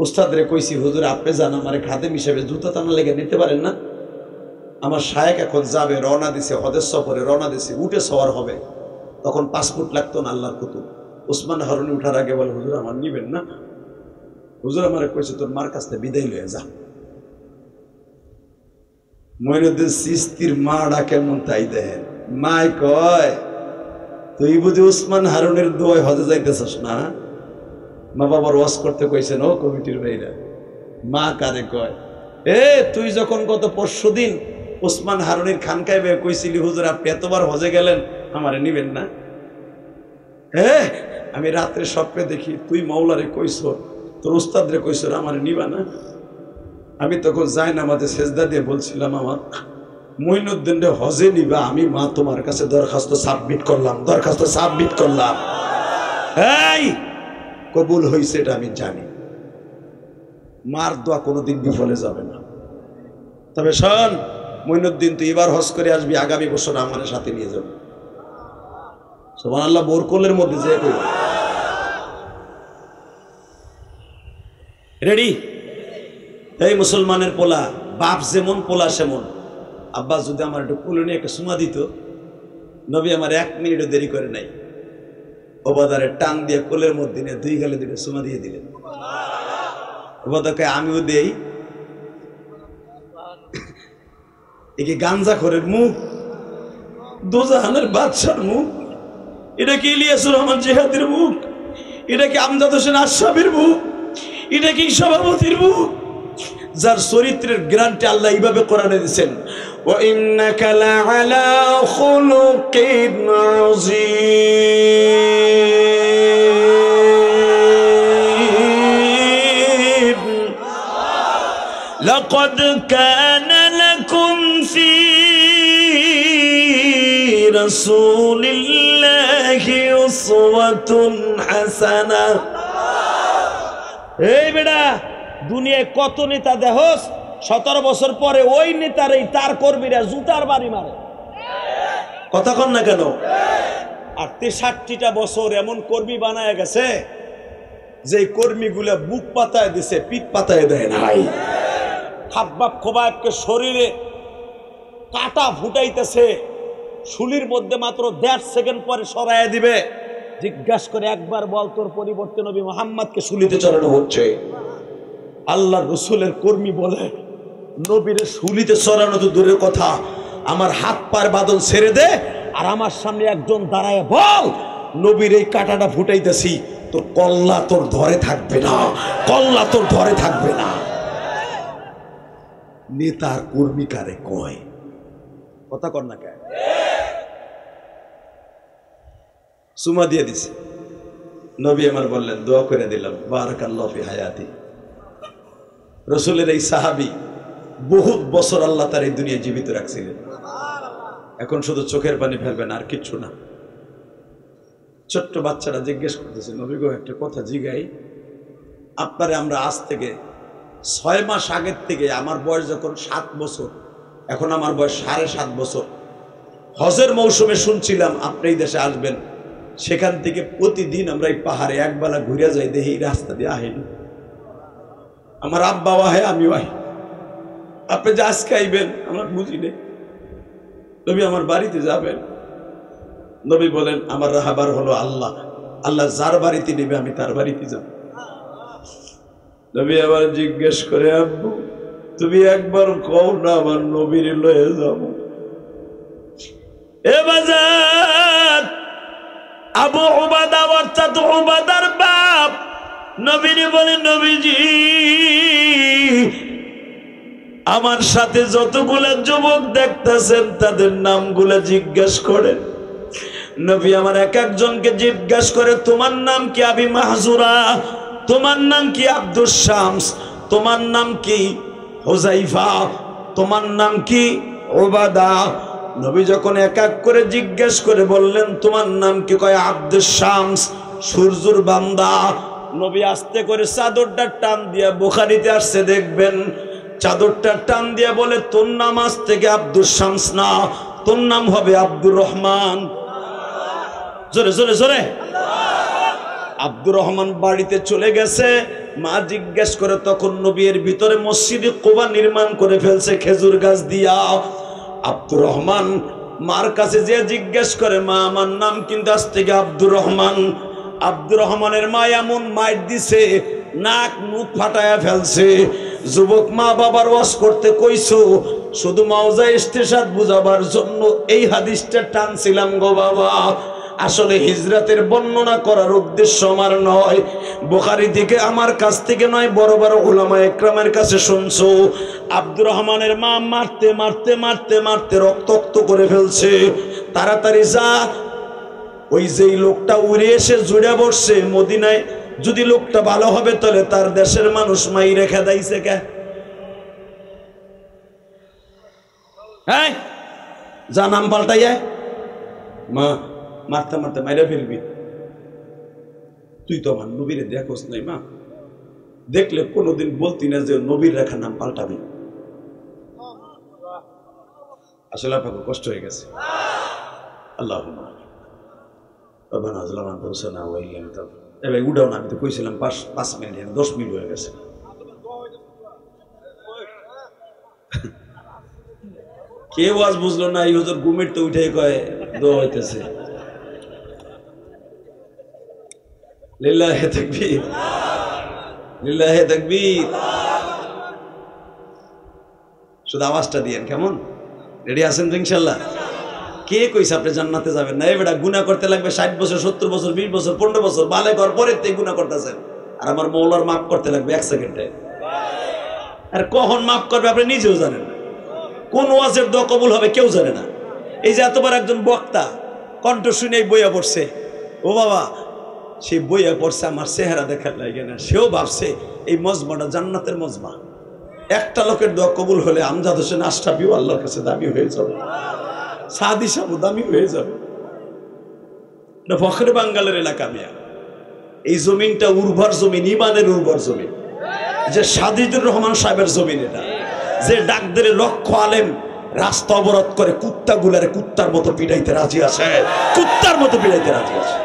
A: উস্তাদরে কইছি হুজুর আপনি জান আমার খাদেম হিসেবে জুতা টানা লেগে নিতে পারেন না? আমার শায়েক এখন যাবে, রওনা দিছে, হজের সফরে রওনা দিছে, উঠে সওয়ার হবে। তখন পাসপোর্ট লাগতো না। আল্লাহর কুতুব ওসমান হারুনি উঠার আগে বলে, হুজুর আমার নিবেন না? হুজুর আমারে কইছে তোর মার কাছ থেকে বিদায় লয়ে যা। মঈনুদ্দিন চিশতির মা ডাকে মন তাই দেখেন, মাই কয় তুই বুঝি উসমান হারুনের দোয়ায় হজে যাইতেছস না? মা বাবার ওয়াজ করতে কইছেন ও কমিটির ভাইরা। মা কারে কয়, তুই যখন গত পরশুদিন উসমান হারুনের খানকায় বে কইছিলি হুজুর আপনি এতবার হজে গেলেন, আমারে নিবেন না? আমি রাত্রে স্বপ্নে দেখি তুই মাওলারে কইছ, তোর উস্তাদরে কইছ আমারে নিবা না? আমি তখন যাই না আমাদের সেজদা দিয়ে বলছিলাম আমার মঈনুদ্দিন রে হজে নিবা, আমি মা তোমার কাছে দরখাস্ত সাবমিট করলাম। এই কবুল হইছে এটা আমি জানি, মার দোয়া কোনোদিন বিফলে যাবে না। তবে শোন মঈনুদ্দিন, তুই এবার হজ করে আসবি, আগামী বছর আমার সাথে নিয়ে যাবে। সুবহানাল্লাহ। বোরকলের মধ্যে যে রেডি। এই মুসলমানের পোলা, বাপ যেমন পোলা সেমন। আব্বা যদি আমার একটু কোলে নিয়ে একটা সুমা দিত, নবী আমার 1 মিনিটও দেরি করে নাই, ওবাদারে টাং দিয়ে কোলের মধ্যে নিয়ে 2 গালে দিলে সুমা দিয়ে দিলেন। ওবাদাকে আমিও দেই, একে গাঞ্জা খোরের মুখ, দোজাহানের বাদশার মুখ, এটা কি ইলিয়াসুর রহমান জিহাদের মুখ, এটা কি আমজাদ হোসেন আশরাফের মুখ, এটা কি সভাপতির মুখ, যার চরিত্রের গ্যারান্টি আল্লাহ এইভাবে কোরআনে দিয়েছেন, ওয়া ইন্নাকা লাআলা খুলুকিন আযীম লাকাদ কানা লাকুম ফি রাসূলিল্লাহি উসওয়াতুন হাসানা। এই বেটা, দুনিয়ায় কত নেতা দেহস, 17 বছর পরে ওই নেতারই তার কর্মীরা জুতার বাড়ি মারে। কথা কন না কেন? আর 63টা বছর এমন কর্মী বানায় গেছে যে কর্মীগুলা বুক পাতায় দিছে, পিঠ পাতায় দেয় নাই। খাব্বাব খোবাবকে শরীরে কাটা ফুটাইতেছে, শুলির মধ্যে মাত্র 1.5 সেকেন্ড পরে সরাইয়া দিবে। জিজ্ঞাসা করে একবার বল, তোর পরিবর্তে নবী মুহাম্মদকে শুলিতে চড়ানো হচ্ছে। আল্লাহর রসুলের কর্মী বলে, নবীর শুলিতে চড়ানো তো দূরের কথা, আমার হাত পায়ের বাঁধন ছেড়ে দে, আর আমার সামনে একজন দাঁড়ায় বল নবীর এই কাটাটা ফুটাইতেছি, তোর কল্লা তোর ধরে থাকবে না, কল্লা তোর ধরে থাকবে না। নেতা কর্মী কারে কয়? কথা কর না কে? সুমা দিয়ে দিছে। নবী আমার বললেন, দোয়া করে দিলাম, বারাকাল্লাহু ফি হায়াতি। রসুলের এই সাহাবী বহুত বছর আল্লাহ তার এই দুনিয়া জীবিত রাখছিলেন। এখন শুধু চোখের পানি ফেলবেন, আর কিচ্ছু না। ছোট্ট বাচ্চারা জিজ্ঞেস করতেছে, নবী গো একটা কথা জিগাই, আপনারে আমরা আজ থেকে 6 মাস আগের থেকে, আমার বয়স যখন 7 বছর, এখন আমার বয়স 7.5 বছর, হজের মৌসুমে শুনছিলাম আপনি এই দেশে আসবেন, সেখান থেকে প্রতিদিন আমরা এই পাহাড়ে একবেলা ঘুরে যাই, দেখি এই রাস্তা দিয়ে আহেনি। আমার আব্বা আহে, আমিও আহি, আপনি যে আজকে আইবেন আমরা বুঝি নেই। নবী আমার বাড়িতে যাবেন। নবী বলেন, আমার রাহাবার হলো আল্লাহ, আল্লাহ যার বাড়িতে নেবে আমি তার বাড়িতে যাব। নবী আবার জিজ্ঞেস করে, আব্বু তুমি একবার কও না আমার নবীর লয়ে যাব। এ বাজার আবু উবাদা অর্থাৎ উবাদার বাপ নবীর বলে, নবীজি আমার সাথে যতগুলো যুবক দেখতেছেন তাদের নামগুলো জিজ্ঞেস করেন। নবী আমার এক একজনকে জিজ্ঞেস করে, তোমার নাম কি আবি মাহজুরা, তোমার নাম কি আব্দুস শামস, তোমার নাম কি হুজাইফা, তোমার নাম কি উবাদা। নবী যখন এক এক করে জিজ্ঞেস করে বললেন, তোমার নাম কি? কয় আব্দুস শামস, সূর্যর বান্দা। নবী আস্তে করে চাদরটা টান দিয়া, বুখারীতে আসছে দেখবেন, চাদরটা টান দিয়া বলে, তোর নাম আজ থেকে আব্দুস শামস না, তোর নাম হবে আব্দুর রহমান। জোরে জোরে জোরে। আব্দুর রহমান বাড়িতে চলে গেছে। মা জিজ্ঞেস করে, তখন নবীর ভিতরে মসজিদে কুবা নির্মাণ করে ফেলছে খেজুর গাছ দিয়া। আব্দুর রহমান মার কাছে যে জিজ্ঞেস করে, মা আমার নাম কিন্তু আজ থেকে আব্দুর রহমান। আব্দুর রহমানের মা এমন মাইর দিছে, নাক মুখ ফাটায়া ফেলছে। যুবক মা বাবার ওয়াজ করতে কইছো, শুধু মাওজা ইস্তেশাদ বুঝাবার জন্য এই হাদিসটা টানছিলাম গো বাবা। আসলে হিজরাতের বর্ণনা করার উদ্দেশ্য আমার নয়, বুখারী থেকে আমার কাছ থেকে নয়, বড় বড় উলামা একরামের কাছে শুনছো আব্দুর রহমানের মা মারতে মারতে মারতে মারতে রক্তাক্ত করে ফেলছে। তাড়াতাড়ি যা, ওই যেই লোকটা উড়ে এসে জুড়ে বসছে মদিনায়, যদি লোকটা ভালো হবে তাহলে তার দেশের মানুষ মাই রেখে দাইছে কে? হ্যাঁ, যা নাম পাল্টাইয়া মা মারতে মারতে মাইরা ফেলবি। তুই তো আমার নবীরে দেখোস নাই মা, দেখলে কোনোদিন বলতি না যে নবীর রেখা নাম পাল্টাবি। আসলে আপনাকে কষ্ট হয়ে গেছে। আল্লাহ উঠাও না, আমি তো কইছিলাম 5 মিনিট, 10 মিনিট হয়ে গেছে। কেউ আজ বুঝলো না, এই হুজুর ঘুমের তো উঠে কয় দোয়া হইতেছে। লিল্লাহি তাকবীর, লিল্লাহি তাকবীর। শুধু আওয়াজটা দিয়েন, কেমন? রেডি আছেন তো ইনশাল্লাহ? কে কইছে আপনি জান্নাতে যাবেন না? এই বেটা গুনাহ করতে লাগবে 60 বছর, 70 বছর, 20 বছর, 15 বছর, বালে কর পরে তে গুনাহ করতেছেন, আর আমার মওলার মাফ করতে লাগবে 1 সেকেন্ডে। আর কখন মাফ করবে আপনি নিজেও জানেন না, কোন ওয়াজের দোয়া কবুল হবে কেউ জানে না। এই যে এতবার একজন বক্তা কণ্ঠ শুনেই বইয়া পড়ছে, ও বাবা সেই বইয়া পড়ছে আমার চেহারা দেখার লাগে না, সেও ভাবছে এই মজমাটা জান্নাতের মজমা। একটা লোকের দোয়া কবুল হলে আমজাদ হোসেন আশরাফিও আল্লাহর কাছে দামি হয়ে যাবে, সাদি সাবু দামি হয়ে যাবে। এটা ফখরে বাঙ্গালের এলাকা মিয়া। এই জমিনটা উর্বর জমিন, ইমানের উর্বর জমিন, যে সাদিদুর রহমান সাহেবের জমিন। এটা যে ডাক দিলে লক্ষ আলেম রাস্তা অবরোধ করে কুত্তা গুলারে কুত্তার মতো পিটাইতে রাজি আছে, কুত্তার মতো পিটাইতে রাজি আছে।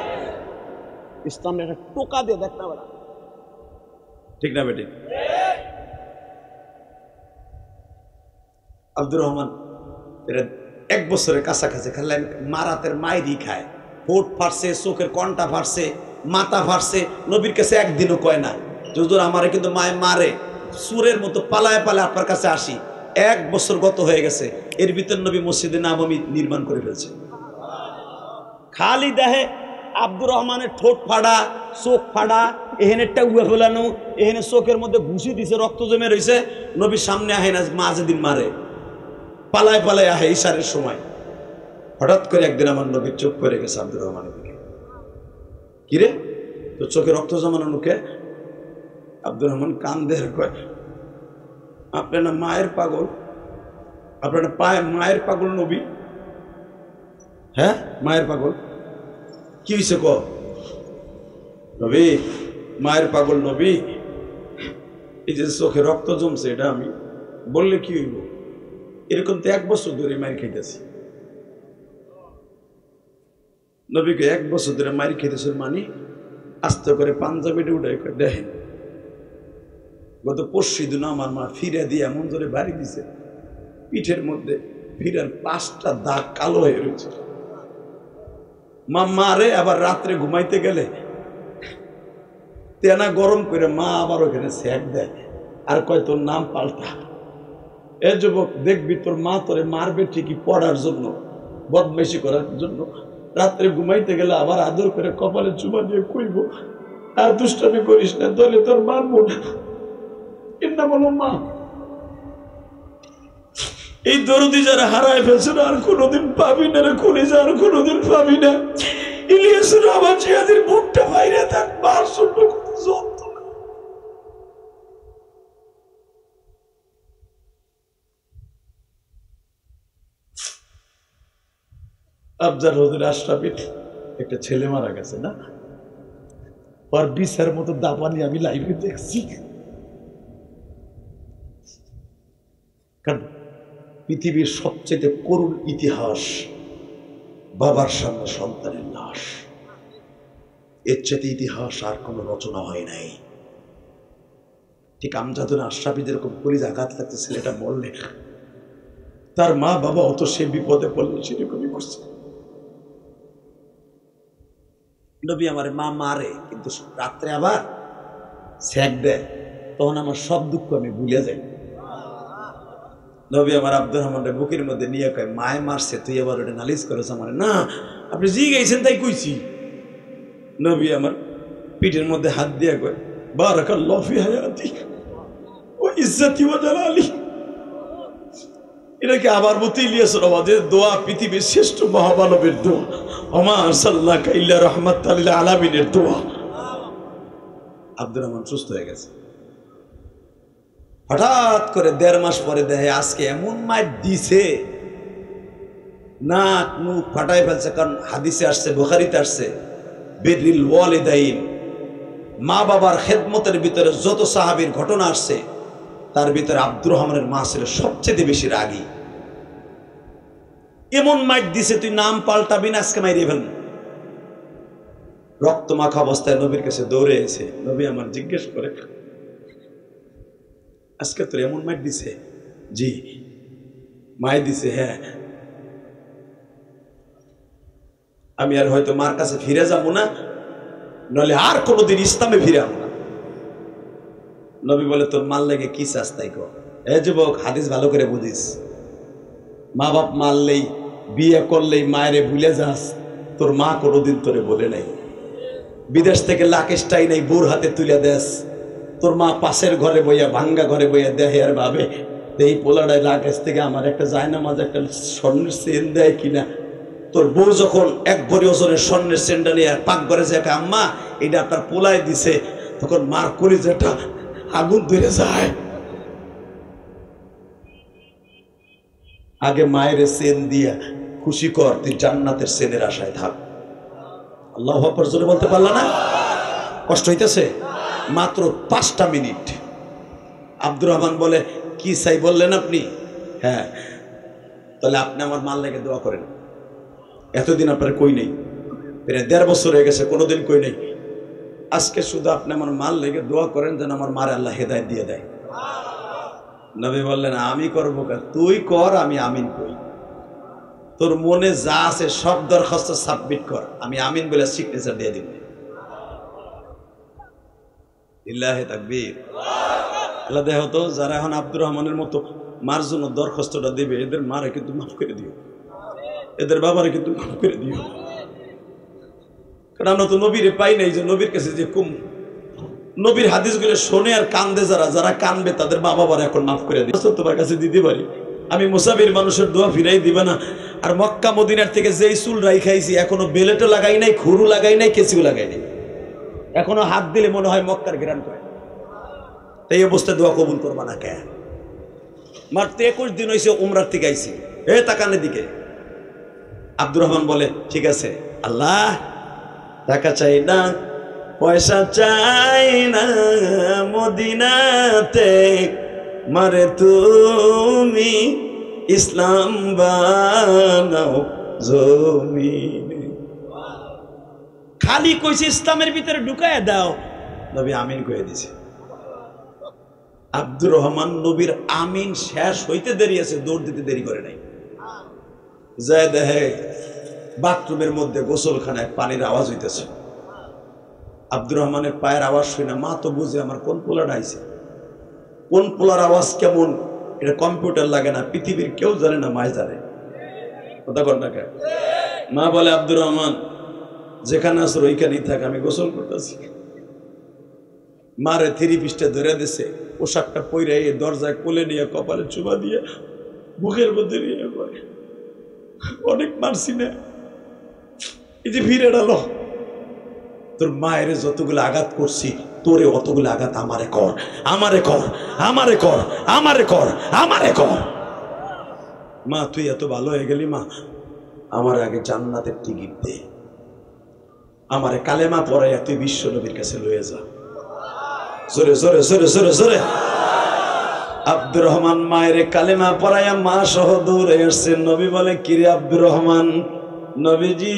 A: ইসলামের একটা টোকা দিয়ে দেখ না বেটা, ঠিক না বেটি? আব্দুর রহমান এটা 1 বছরের কাছাকাছি খেললেন, মারাতের মাইরি খায়, ঠোঁট ফাটছে, চোখের কন্টা ফাটছে, মাথা ফাটছে। নবীর কাছে একদিনও কয় না যে হুজুর আমারে কিন্তু মায় মারে, সুরের মতো পালায় পালায় আপনার কাছে আসি। 1 বছর গত হয়ে গেছে, এর ভিতর নবী মসজিদে নববী নির্মাণ করে ফেলছে। খালি দেহে আব্দুর রহমানের ঠোঁট ফাড়া, চোখ ফাড়া, এহেনেরটা উয়ে ফেলানো, এহেনে চোখের মধ্যে ঘুষি দিছে, রক্ত জমে রয়েছে। নবীর সামনে আহে না, মাঝে দিন মারে, পালায় পালায় আহে ইশারের সময়। হঠাৎ করে একদিন আমার নবীর চোখ পড়ে গেছে আব্দুর রহমানের দিকে। কিরে তো চোখে রক্ত জমানো নুকে? আব্দুর রহমান কান্দে কয়, আপনার না মায়ের পাগল, আপনার না মায়ের পাগল নবী? হ্যাঁ মায়ের পাগল, কি হয়েছে ক? নবী মায়ের পাগল নবী, এই যে চোখে রক্ত জমছে এটা আমি বললে কি হইব? এরকম তো 1 বছর ধরে মায়ের খাইতেছি। নবীকে 1 বছর ধরে মায়ের খেতেছে মানে আস্তে করে পাঞ্জাবিটা উঠে দেখেন, গত পরশু দিন আমার মা ফিরে দিয়ে এমন ধরে বাড়ি দিছে, পিঠের মধ্যে ফিরার 5টা দাগ কালো হয়ে রয়েছে। মা মারে, আবার রাত্রে ঘুমাইতে গেলে তেনা গরম করে মা আবার ওখানে সেক দেয়, আর কয় তোর নাম পাল্টা। এ যুবক দেখবি তোর মা তোরে মারবে ঠিকই পড়ার জন্য, বদমাইশি করার জন্য। রাত্রে ঘুমাইতে গেলে আবার আদর করে কপালে চুমা দিয়ে কইব, আর দুষ্টামি করিস না, দলে তোর মারবো না। এর নাম হলো মা। এই দরদি যারা হারায় ফেলছে না, আর কোনোদিন পাবি না রে কলিজা, আর কোনোদিন পাবি না। ইলিয়াসের আবার জিয়াদের বুকটা বাইরে থাক, মার শূন্য কত যন্ত্রণা। আফজাল হুজুর আশরাফির একটা ছেলে মারা গেছে না, ওর বিচার মতো দাপানি আমি লাইভে দেখছি। কারণ পৃথিবীর সবচেয়ে করুণ ইতিহাস, বাবার সামনে সন্তানের লাশ, এর চেয়ে ইতিহাস আর কোনো রচনা হয় নাই। ঠিক আমজাদুল আশরাফি যেরকম কলিজা আঘাত লাগছে ছেলেটা মরলে, তার মা বাবা অত সে বিপদে পড়লে সেরকমই করছে। নবী আমার মা মারে, কিন্তু রাত্রে আবার ছ্যাক দেয়, তখন আমার সব দুঃখ আমি ভুলে যাই। নবী আমার আব্দুর রহমানের বুকের মধ্যে নিয়ে কয়, মায় মারছে, তুই আবার ওটা নালিশ করেছ আমার? না, আপনি জি গেছেন তাই কইছি। নবী আমার পিঠের মধ্যে হাত দিয়ে কয়, বারাকাল্লাহু ফি হায়াতি ওয়া ইজ্জতি ওয়া জালালি। এটাকে আবার বলতেই লিয়েছে আমাদের দোয়া, পৃথিবীর শ্রেষ্ঠ মহামানবের দোয়া, ওমা আরসালনাকা ইল্লা রাহমাতাল লিল আলামিনের দোয়া। আব্দুর রহমান সুস্থ হয়ে গেছে। হঠাৎ করে 1.5 মাস পরে দেখে আজকে এমন মাইর দিছে, নাক মুখ ফাটাই ফেলছে। কারণ হাদিসে আসছে, বুখারীতে আসছে, বিররিল ওয়ালিদাইন, মা বাবার খেদমতের ভিতরে যত সাহাবীর ঘটনা আসছে তার ভিতরে আব্দুর রহমানের মা ছিল সবচেয়ে বেশি রাগী। এমন মাইর দিছে, তুই নাম পাল্টাবি না, আজকে মাইরে ফেলবি। রক্ত মাখা অবস্থায় নবীর কাছে দৌড়ে এসে নবী আমার জিজ্ঞেস করে, আজকে তোর এমন মাইর দিছে? জি। মাই দিছে? হ্যাঁ। আমি আর হয়তো মার কাছে ফিরে যাবো না, নলে আর কোনোদিন ইসলামে ফিরে যাবো না। নবী বলে, তোর মাল লেগে কি চাস তাই কর। এ যুবক, হাদিস ভালো করে বুঝিস। মা বাপ মারলেই, বিয়ে করলেই মায়েরে ভুলে যাস, তোর মা কোনোদিন তোরে বলে নাই। বিদেশ থেকে লাকেশটাই নাই, বোর হাতে তুলে দেস, তোর মা পাশের ঘরে বইয়া, ভাঙ্গা ঘরে বইয়া দেখে আর ভাবে এই পোলাডায় লাকেশ থেকে আমার একটা জায়নামাজ, একটা স্বর্ণের চেন দেয় কিনা। তোর বউ যখন 1 ভরি ওজনের স্বর্ণের চেনটা নিয়ে পাক ঘরে যায়, আম্মা এটা আপনার পোলায় দিছে, তখন মার কলিজাটা আগুন ধরে যায়। আগে মায়ের চেন দিয়া খুশি কর, তুই জান্নাতের চেনের আশায় থাক। আল্লাহু আকবার জোরে বলতে পারলা না? কষ্ট হইতেছে? মাত্র 5টা মিনিট। আব্দুর রহমান বলে, কি চাই বললেন আপনি? হ্যাঁ। তাহলে আপনি আমার মাল লেগে দোয়া করেন। এতদিন আপনার কই নেই, প্রায় 1.5 বছর হয়ে গেছে, কোনোদিন কই নেই। আজকে শুধু আপনি আমার মাল লেগে দোয়া করেন যেন আমার মারে আল্লাহ হেদায়েত দিয়ে দেয়। নবী বললেন, আমি করবো কেন? তুই কর, আমি আমিন কই। তোর মনে যা আছে সব দরখাস্ত সাবমিট কর, আমি আমিন বলে সিগনেচার দিয়ে দিব। লিল্লাহি তাকবীর। আল্লাহ দেখো তো, যারা এখন আব্দুর রহমানের মতো মার জন্য দরখাস্তটা দিবে, এদের মারে কিন্তু মাফ করে দিও, এদের বাবারে কিন্তু মাফ করে দিও। কারণ আমরা তো নবীরে পাই নাই যে নবীর কাছে যে কুম নবীর হাদিসগুলো শোনে আর কান্দে, যারা কানবে তাদের মা বাবার এখন মাফ করে দিও। তোমার কাছে দিতে পারি আমি, মুসাফির মানুষের দোয়া ফিরাই দিবে না। আর মক্কা মদিনার থেকে যেই চুল রাই খাইছি, এখনো বেলেটও লাগাই নাই, খুরু লাগাই নাই, কেঁচিও লাগাই নাই, এখনো হাত দিলে মনে হয় মক্কার গ্রান করে। তাই অবস্থায় দোয়া কবুল করবা না কে? মাত্র 21 দিন হয়েছে উমরার থেকে আইছি, তাকানের দিকে। আব্দুর রহমান বলে, ঠিক আছে আল্লাহ, টাকা চাই না, পয়সা চাই না, মদিনাতে মারে তুমি ইসলাম বানাও জমিনে। খালি কইছে ইসলামের ভিতরে ঢুকায় দাও, নবী আমিন কয়ে দিছে। আব্দুর রহমান নবীর আমিন শেষ হইতে দেরি আছে, দৌড় দিতে দেরি করে নাই। যায় দেখে বাথরুমের মধ্যে গোসলখানায় পানির আওয়াজ হইতেছে। আব্দুর রহমানের পায়ের আওয়াজ শুনে মা তো বুঝে আমার কোন পোলার আইছে, কোন পোলার আওয়াজ কেমন, এটা কম্পিউটার লাগে না, পৃথিবীর কেউ জানে না, মায় জানে। কথা কর না কেন? মা বলে, আব্দুর রহমান যেখানে আসো ওইখানেই থাক, আমি গোসল করতেছি। মারে 3 পিসটা ধরে দিছে, পোশাকটা পইরে এই দরজায় কোলে নিয়ে কপালে চুমা দিয়ে বুকের মধ্যে নিয়ে পড়ে, অনেক মারছি না, এই যে ভিড়ে ডালো, তোর মায়ের যতগুলো আঘাত করছি তোরে অতগুলো আঘাত আমারে কর, আমারে কর, আমারে কর, আমারে কর, আমারে কর। মা তুই এত ভালো হয়ে গেলি, মা আমার আগে জান্নাতের টিকিট দে, আমারে কালেমা পড়াইয়া তুই বিশ্ব নবীর কাছে লয়ে যা। জোরে জোরে জোরে জোরে জোরে। আব্দুর রহমান মায়ের কালেমা পড়াইয়া মা সহ দৌড়ে আসছে। নবী বলে, কিরে আব্দুর রহমান? নবীজি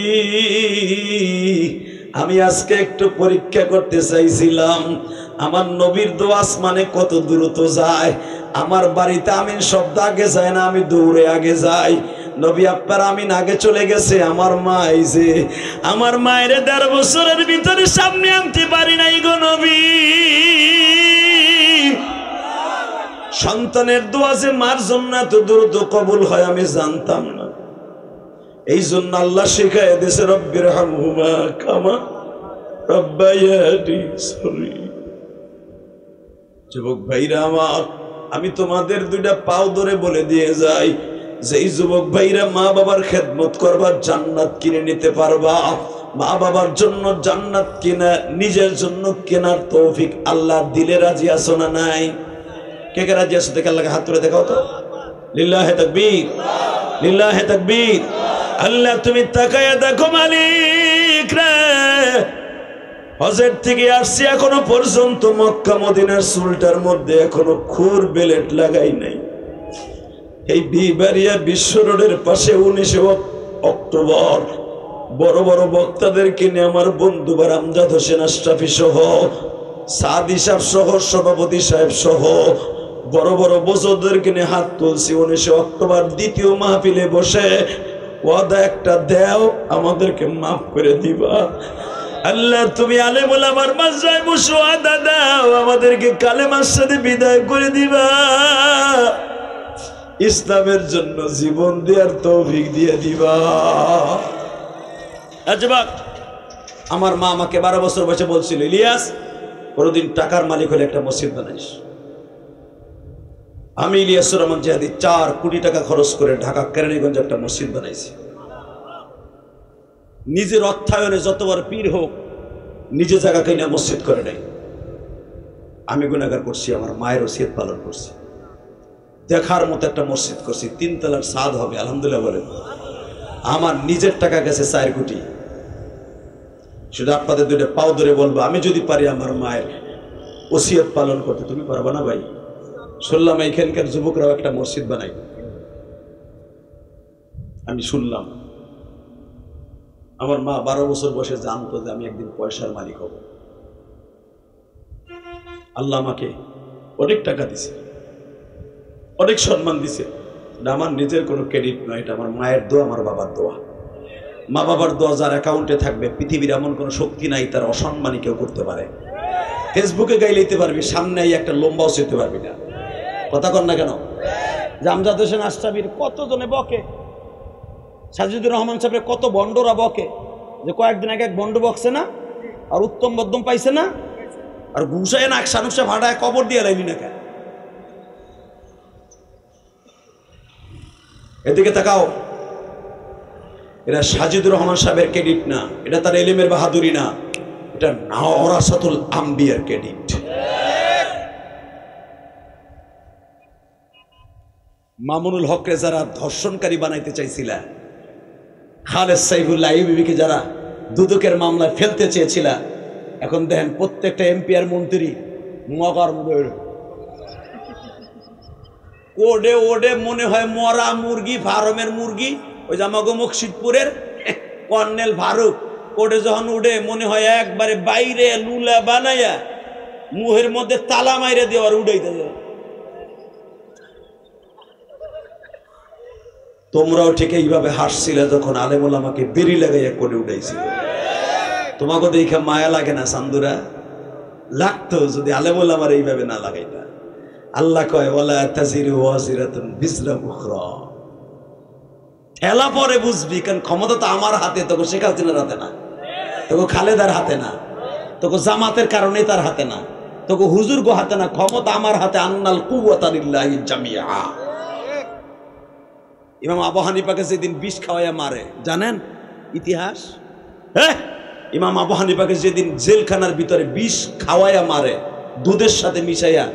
A: আমি আজকে একটু পরীক্ষা করতে চাইছিলাম আমার নবীর দোয়া আসমানে কত দ্রুত যায়। আমার বাড়িতে আমিন শব্দ আগে যায় না, আমি দৌড়ে আগে যাই। নবী আপ্পার আমিন আগে চলে গেছে, আমার মা এই যে আমার মায়ের ১.৫ বছরের ভিতরে সামনে আনতে পারি নাই গো নবী। সন্তানের দোয়া যে মার জন্য এত দ্রুত কবুল হয় আমি জানতাম না। এই জন্য আল্লাহ শিখায় দিয়েছে রব্বির হামহুমা কামা রব্বায়ানি সগীরা। যুবক ভাইরা আমার, আমি তোমাদের 2টা পাও ধরে বলে দিয়ে যাই, যে এই যুবক ভাইরা মা বাবার খেদমত করবার জান্নাত কিনে নিতে পারবা। মা বাবার জন্য জান্নাত কিনা নিজের জন্য কেনার তৌফিক আল্লাহ দিলে রাজি আছো না নাই? কে কে রাজি আছো? দেখে আল্লাহকে হাত তুলে দেখাও তো। লিল্লাহে তাকবীর, লিল্লাহে তাকবীর। আল্লাহ তুমি তাকায়া দেখো মালিক রে, হজের থেকে আসছি এখনো পর্যন্ত মক্কা মদিনার চুলটার মধ্যে এখনো খুর বেলেট লাগাই নাই। এই বিবারিয়া বিশ্ব রোডের পাশে 19 অক্টোবর বড় বড় বক্তাদেরকে নিয়ে আমার বন্ধু আমজাদ হোসেন আশরাফি সহ, সাদি সাহেব সহ, সভাপতি সাহেব সহ বড় বড় বুজুর্গদেরকে নিয়ে হাত তুলছি। 19 অক্টোবর দ্বিতীয় মাহফিলে বসে ওয়াদা একটা দেও, আমাদেরকে মাফ করে দিবা। আল্লাহ তুমি আলেম ওলামার মাঝরায় বসে ওয়াদা দাও, আমাদেরকে কালেমার সাথে বিদায় করে দিবা। ইসলামের জন্য জীবন দেওয়ার তৌফিক দিয়ে দিবা। আজবা আমার মা আমাকে 12 বছর বয়সে বলছিল, ইলিয়াস কোনদিন টাকার মালিক হলে একটা মসজিদ বানাইস। আমি ইলিয়াসুর রহমান জিহাদি 4 কোটি টাকা খরচ করে ঢাকা কেরানীগঞ্জে একটা মসজিদ বানাইছি। নিজের অর্থায়নে যতবার পীর হোক নিজে জায়গা কিনে মসজিদ করে নাই। আমি গুনাহগার করছি, আমার মায়ের ওসিয়ত পালন করছি, দেখার মতো একটা মসজিদ করছি। 3 তলার ছাদ হবে, আলহামদুলিল্লাহ বলেন। আমার নিজের টাকা গেছে 4 কোটি। শুধু আপনাদের 2টা পাও ধরে বলবো, আমি যদি পারি আমার মায়ের ওসিয়ত পালন করতে, তুমি পারবা না ভাই? শুনলাম এইখানকার যুবকরাও একটা মসজিদ বানাই, আমি শুনলাম। আমার মা 12 বছর বয়সে জানতো যে আমি একদিন পয়সার মালিক হব। আল্লাহ আমাকে অনেক টাকা দিছে, অনেক সম্মান দিছে। এটা আমার নিজের কোনো ক্রেডিট নয়, এটা আমার মায়ের দোয়া, আমার বাবার দোয়া। মা বাবার দোয়া যার অ্যাকাউন্টে থাকবে, পৃথিবীর এমন কোনো শক্তি নাই তার অসম্মানী কেউ করতে পারে। ফেসবুকে গাইলে দিতে পারবি, সামনে একটা লম্বাও চেতে পারবি না। কথা কর না কেন? আমজাদ হোসেন আশরাফির কতজনে বকে, সাজিদুর রহমান সাহেবের কত বন্ডরা বকে, যে কয়েকদিন আগে এক বন্ড বকছে না, আর উত্তম মধ্যম পাইছে না, আর ঘুষায় না সানুসা ভাড়ায় কবর দিয়ে লাইলি না কেন? এদিকে তাকাও, এটা সাজিদুর রহমান সাহেবের ক্রেডিট না, এটা তার এলিমের বাহাদুরি না, এটা নাওরাসাতুল আম্বিয়ার ক্রেডিট। মামুনুল হকরে যারা ধর্ষণকারী বানাইতে চাইছিল, খালেদ সাইফুল্লাহ আইয়ুবীকে যারা দুদকের মামলায় ফেলতে চেয়েছিল, এখন দেখেন প্রত্যেকটা এমপি আর মন্ত্রী মগার ওডে ওডে মনে হয় মরা মুরগি, ফার্মের মুরগি। ওই যে আমাগো মুর্শিদপুরের কর্নেল ফারুক, ওডে যখন উঠে মনে হয় একবারে বাইরে লুলা বানাইয়া মুহের মধ্যে তালা মাইরে দেওয়ার উড়াইতে যায়। তোমরাও ঠিক এইভাবে হাসছিলে যখন আলেমুল আমাকে বেরি লাগাইয়া করে উঠাইছিল। তোমাকে দেখে মায়া লাগে না চান্দুরা? লাগতো যদি আলেমুল আমার এইভাবে না লাগাইতা। আল্লাহ কয় ওয়ালা তাজিরু ওয়াজিরাতুন বিজরা উখরা। এলা পরে বুঝবি, কারণ ক্ষমতা তো আমার হাতে, তোকে শেখ হাসিনার হাতে না, তোকে খালেদার হাতে না, তোকে জামাতের কারণে তার হাতে না, তোকে হুজুর গো হাতে না, ক্ষমতা আমার হাতে। আন্নাল কুওয়াতা লিল্লাহি জামিআ। ইমাম আবু হানিফাকে যেদিন বিষ খাওয়াইয়া মারে জানেন ইতিহাস? হ্যাঁ, ইমাম আবু হানিফাকে যেদিন জেলখানার ভিতরে বিষ খাওয়াইয়া মারে দুধের সাথে মিশাইয়া,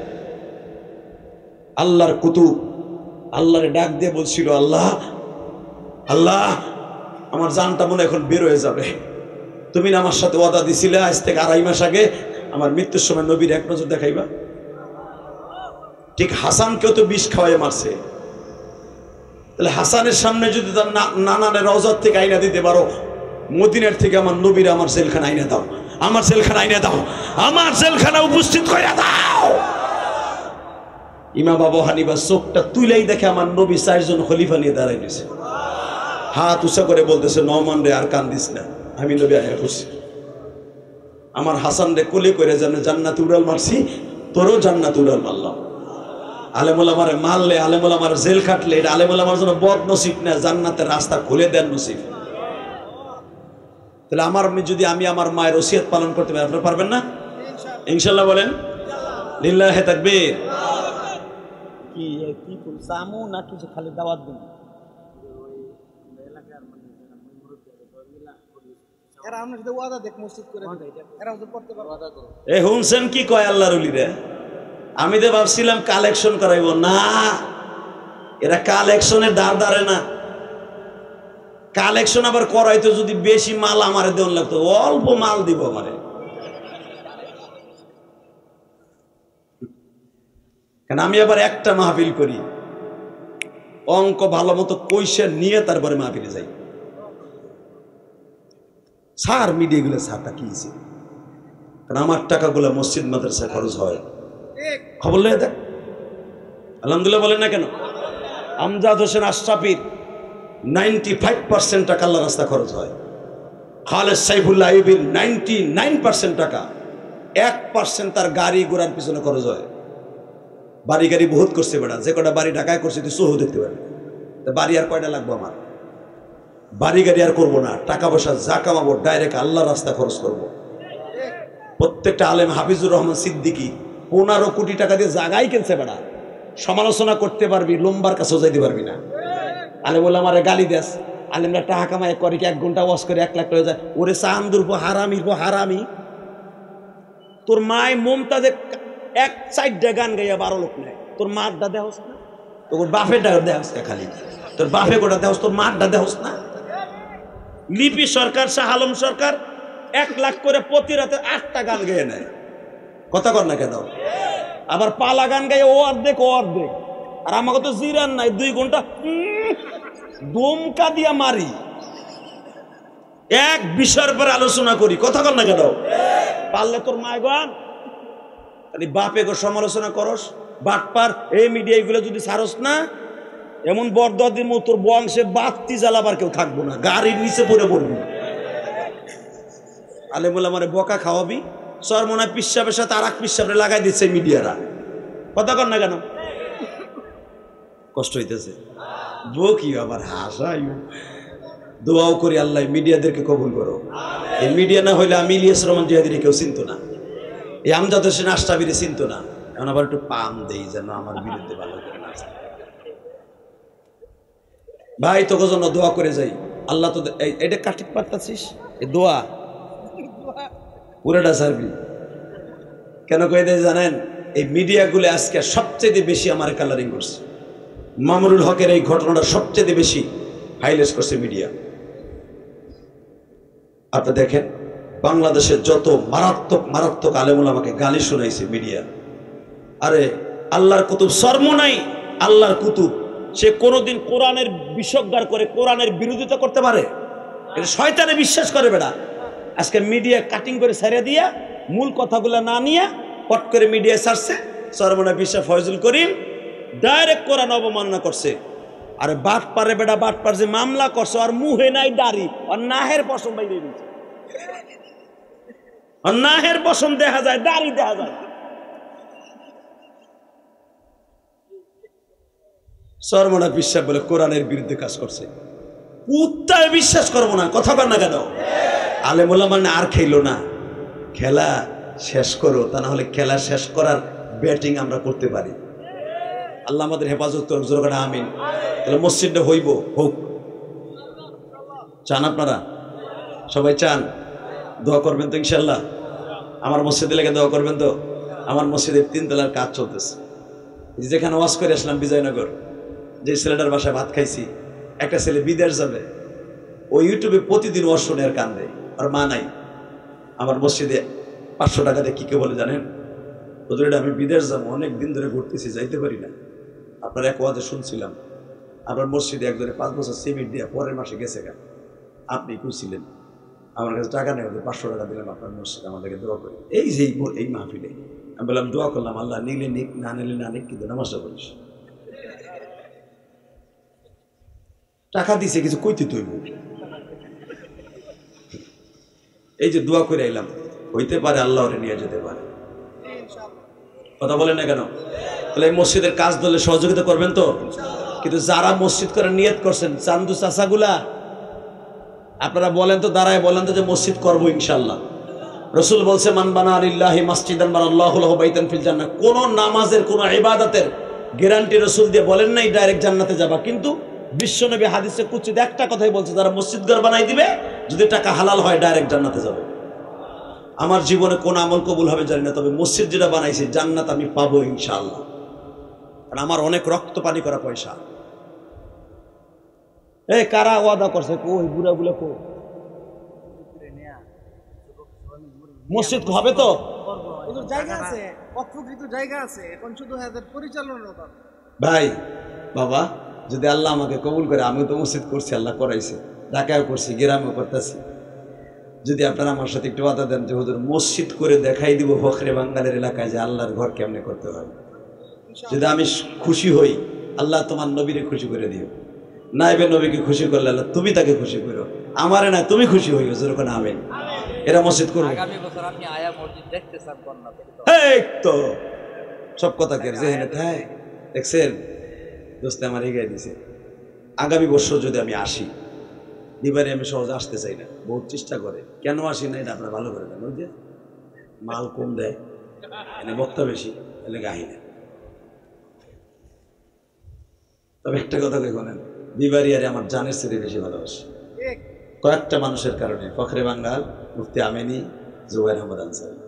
A: আল্লাহর কুতুব আল্লাহরে ডাক দিয়ে বলছিল, আল্লাহ আল্লাহ আমার জানটা মনে এখন বের হয়ে যাবে, তুমি না আমার সাথে ওয়াদা দিছিলে আজ থেকে 2.5 মাস আগে আমার মৃত্যুর সময় নবীর এক নজর দেখাইবা। ঠিক হাসানকেও তো বিষ খাওয়াইয়া মারছে, তাহলে হাসানের সামনে যদি তার নানানের রওজার থেকে আইনা দিতে পারো, মদিনার থেকে আমার নবীর আমার জেলখানা আইনা দাও, আমার জেলখানা আইনা দাও, আমার জেলখানা উপস্থিত করে দাও। ইমাম আবু হানিফা চোখটা তুইলাই দেখে আমার নবী 4 জন খলিফা নিয়ে দাঁড়াই দিয়েছে। হাত উঁচা করে বলতেছে নওমান রে আর কান্দিস না, আমি নবী আয়া করছি। আমার হাসান রে কোলে করে যেন জান্নাতে উড়াল মারছি, তোরও জান্নাতে উড়াল মারলাম। আলেমুল আমার মারলে, আলেমুল আমার জেল খাটলে, এটা আলেমুল আমার জন্য বদ নসিব না, জান্নাতের রাস্তা খুলে দেন নসিব। তাহলে আমার যদি আমি আমার মায়ের ওসিয়ত পালন করতে পারি, আপনারা পারবেন না? ইনশাল্লাহ বলেন লিল্লাহি তাকবীর।
C: কি কি সামু না কিছু খালি দাওয়াত দিন? এরা আমরা যদি ওয়াদা দেখ মসজিদ করে এরা ওদের করতে পারবে ওয়াদা করো।
A: এ হুনছেন কি কয় আল্লাহর ওলিরা? আমি তো ভাবছিলাম কালেকশন করাইব না, এরা কালেকশনের দাঁড় দাঁড়ে না। কালেকশন আবার করাইতো যদি বেশি মাল আমারে দেওয়ান লাগতো, অল্প মাল দিব আমারে। কারণ আমি আবার একটা মাহফিল করি, অঙ্ক ভালো মতো পয়সা নিয়ে তারপরে মাহফিলে যাই। সার মিডিয়াগুলো সারটা কি হয়েছে? কারণ আমার টাকাগুলো মসজিদ মাদ্রাসায় খরচ হয়। খবর লেগে দেখ, আলহামদুলিল্লাহ বলেন না কেন? আমজাদ হোসেন আশরাফির 95% টাকা আল্লাহ রাস্তা খরচ হয়। খালেদ সাইফুল্লাহ আইয়ুবীর 99% টাকা, 1% তার গাড়ি ঘোড়ার পিছনে খরচ হয়। বাড়ি গাড়ি বহুত করছে বেটা, যে কটা বাড়ি ঢাকায় করছে তুই সহ দেখতে পারবি। বাড়ি আর কয়টা লাগবো আমার? বাড়ি গাড়ি আর করবো না, টাকা পয়সা যা কামাবো ডাইরেক্ট আল্লাহ রাস্তা খরচ করবো। প্রত্যেকটা আলেম হাফিজুর রহমান সিদ্দিকী 15 কোটি টাকা দিয়ে জায়গায় কিনছে বেটা। সমালোচনা করতে পারবি, লম্বার কাছেও যাইতে পারবি না। আলেম বলে আমার গালি দেস, আলেমরা টাকা কামায় করে কি 1 ঘন্টা ওয়াজ করে 1 লাখ টাকা যায়? ওরে চান্দুর হারামির হারামি, তোর মায় মমতাজে 1 সাইডটা গান গাইয়া 12 লোক নেয়, তোর মারটা দেহস না? তোর বাপের ডাক দেহস না? খালি তোর বাপে গোটা দেহস, তোর মারটা দেহস না? লিপি সরকার, শাহ আলম সরকার 1 লাখ করে প্রতি রাতে 8টা গান গেয়ে নেয়। কথা কর না কেন? আবার পালা গান গাইয়ে ও অর্ধেক ও অর্ধেক। আর আমাকে তো জিরান নাই, 2 ঘন্টা দমকা দিয়া মারি, এক বিষয়ের পর আলোচনা করি। কথা কর না কেন? পারলে তোর মায় গান বাপে গো সমালোচনা করস, বাটপার এই মিডিয়া এগুলো যদি ছাড়স না, এমন বরদাদির মতো তোর বংশে বাতি জ্বালাবার কেউ থাকবো না, গাড়ির নিচে পড়ে পড়বি। আলেমুল আমারে বকা খাওয়াবি, সরমনা পিসাবের সাথে আর এক পিসাবরে লাগাই দিচ্ছে মিডিয়ারা। কথা কর না কেন? কষ্ট হইতেছে বকি আবার হাসাই। দোয়াও করি আল্লাহ মিডিয়াদেরকে কবুল করো। এই মিডিয়া না হইলে আমি ইলিয়াস রহমান জিহাদির কেউ চিনত না, এই আমজাদ হোসেন আশরাফিরে চিনত না। এখন আবার একটু পাম দেই যেন আমার বিরুদ্ধে ভালো করে না। ভাই তোকে জন্য দোয়া করে যাই, আল্লাহ তো এটা কাটিক পারতাছিস, এই দোয়া পুরোটা সারবি। কেন কয়ে দেয় জানেন? এই মিডিয়াগুলো আজকে সবচেয়ে বেশি আমার কালারিং করছে। মামুনুল হকের এই ঘটনাটা সবচেয়ে বেশি হাইলাইট করছে মিডিয়া। আপনি দেখেন বাংলাদেশের যত মারাত্মক মারাত্মক আলেমুল আমাকে গালি শোনাইছে মিডিয়া। আরে আল্লাহর কুতুব শর্ম নাই, আল্লাহর কুতুব সে কোনোদিন কোরআনের বিষজ্ঞার করে কোরআনের বিরোধিতা করতে পারে? এটা শয়তানে বিশ্বাস করে বেটা। আজকে মিডিয়া কাটিং করে ছেড়ে দিয়া মূল কথাগুলো না নিয়ে পট করে মিডিয়া ছাড়ছে। সরমনা বিশ্বাস ফয়জুল করিম ডাইরেক্ট কোরআন অবমাননা করছে। আরে বাট পারে বেটা, বাট পার যে মামলা করছে আর মুহে নাই দাড়ি, আর নাহের পশম বাইরে দিয়েছে, আর নাহের পশম দেখা যায়, দাড়ি দেখা যায়। সরমনা বিশ্বাস বলে কোরআনের বিরুদ্ধে কাজ করছে। কুত্তায় বিশ্বাস করবো না। কথা বল না কেন? আলেমুল্লাহ মানে আর খেলো না, খেলা শেষ করো, তা না হলে খেলা শেষ করার ব্যাটিং আমরা করতে পারি। আল্লাহ আমাদের হেফাজত করুন, জোরে করে আমিন। তাহলে মসজিদটা হইব, হোক। চান আপনারা? সবাই চান? দোয়া করবেন তো ইনশাল্লাহ? আমার মসজিদে লেগে দোয়া করবেন তো? আমার মসজিদের 3 তলার কাজ চলতেছে। যেখানে ওয়াজ করে আসলাম বিজয়নগর, যে ছেলেটার বাসায় ভাত খাইছি, একটা ছেলে বিদেশ যাবে, ও ইউটিউবে প্রতিদিন ওয়াজ শুনে আর কান্দে, আর মা নাই। আমার মসজিদে 500 টাকা দিয়ে কি কে বলে জানেন? হুজুর আমি বিদেশ যাবো, অনেক দিন ধরে ঘুরতেছি, যাইতে পারি না। আপনার এক ওয়াজে শুনছিলাম আপনার মসজিদে একজনে 5 বছর সিমেন্ট দিয়ে পরের মাসে গেছে গা, আপনি খুঁজছিলেন। আমার কাছে টাকা নেই, 500 টাকা দিলাম আপনার মসজিদে, আমাদেরকে দোয়া করি। এই যে এই মাহফিলে আমি বললাম দোয়া করলাম, আল্লাহ নিলে নিক, না নিলে না নিক, কিন্তু নামাজটা করিস। টাকা দিছে কিছু কইতে তৈব। এই যে দোয়া করে এলাম, হইতে পারে আল্লাহ ওরে নিয়ে যেতে পারে। কথা বলেন না কেন? তাহলে এই মসজিদের কাজ দলে সহযোগিতা করবেন তো? কিন্তু যারা মসজিদ করে নিয়ত করছেন, চান্দু চাচাগুলা, আপনারা বলেন তো, দাঁড়ায় বলেন তো যে মসজিদ করবো ইনশাল্লাহ। রসুল বলছে মান বানা লিল্লাহি মাসজিদান বানাল্লাহু লাহু বাইতান ফিল জান্নাহ। কোন নামাজের কোন ইবাদতের গ্যারান্টি রসুল দিয়ে বলেন নাই ডাইরেক্ট জান্নাতে যাবা, কিন্তু বিশ্বনবী হাদিসে কুচিত একটা কথাই বলছে, যারা মসজিদ ঘর বানাই দিবে যদি টাকা হালাল হয় ডাইরেক্ট জান্নাতে যাবে। আমার জীবনে কোন আমল কবুল হবে জানি না, তবে মসজিদ যেটা বানাইছি জান্নাত আমি পাবো ইনশাআল্লাহ। কারণ আমার অনেক রক্ত পানি করা পয়সা। এই কারা ওয়াদা করছে? কই বুড়া বুড়া কো মসজিদ হবে তো?
C: জায়গা আছে, অপ্রকৃত জায়গা আছে, এখন শুধু এদের পরিচালনার অভাব।
A: ভাই বাবা, যদি আল্লাহ আমাকে কবুল করে, আমি তো মসজিদ করছি, আল্লাহ করাইছে, ঢাকায় করছি, গ্রামেও করতেছি। যদি আপনারা আমার সাথে একটু বাধা দেন যে হুজুর মসজিদ করে দেখাই দিব ফখরে বাঙ্গালের এলাকায় যে আল্লাহর ঘর কেমনে করতে হয়, যদি আমি খুশি হই, আল্লাহ তোমার নবীরে খুশি করে দিও। নাইবে নবীকে খুশি করলে আল্লাহ তুমি তাকে খুশি করো, আমারে না তুমি খুশি হই। হুজুর কোন আমিন। এরা মসজিদ করবে।
D: আগামী বছর আপনি আয়া মসজিদ দেখতে চান বন্যাতে?
A: এই তো সব কথা কে জেহেনে তাই দেখছেন দোস্ত আমার এগিয়ে দিছে। আগামী বছর যদি আমি আসি, এবারে আমি সহজে আসতে চাই না, বহুত চেষ্টা করে। কেন আসি না এটা আপনারা ভালো করে দেন। ওই যে মাল কম দেয়, এনে বক্তা বেশি, এলে গাহি না। তবে একটা কথা কে বলেন, বিবারিয়ারে আমার জানের চেয়ে বেশি ভালোবাসি কয়েকটা মানুষের কারণে। ফখরে বাঙ্গাল, মুফতি আমিনী, জুবাইর আহমদ আনসারী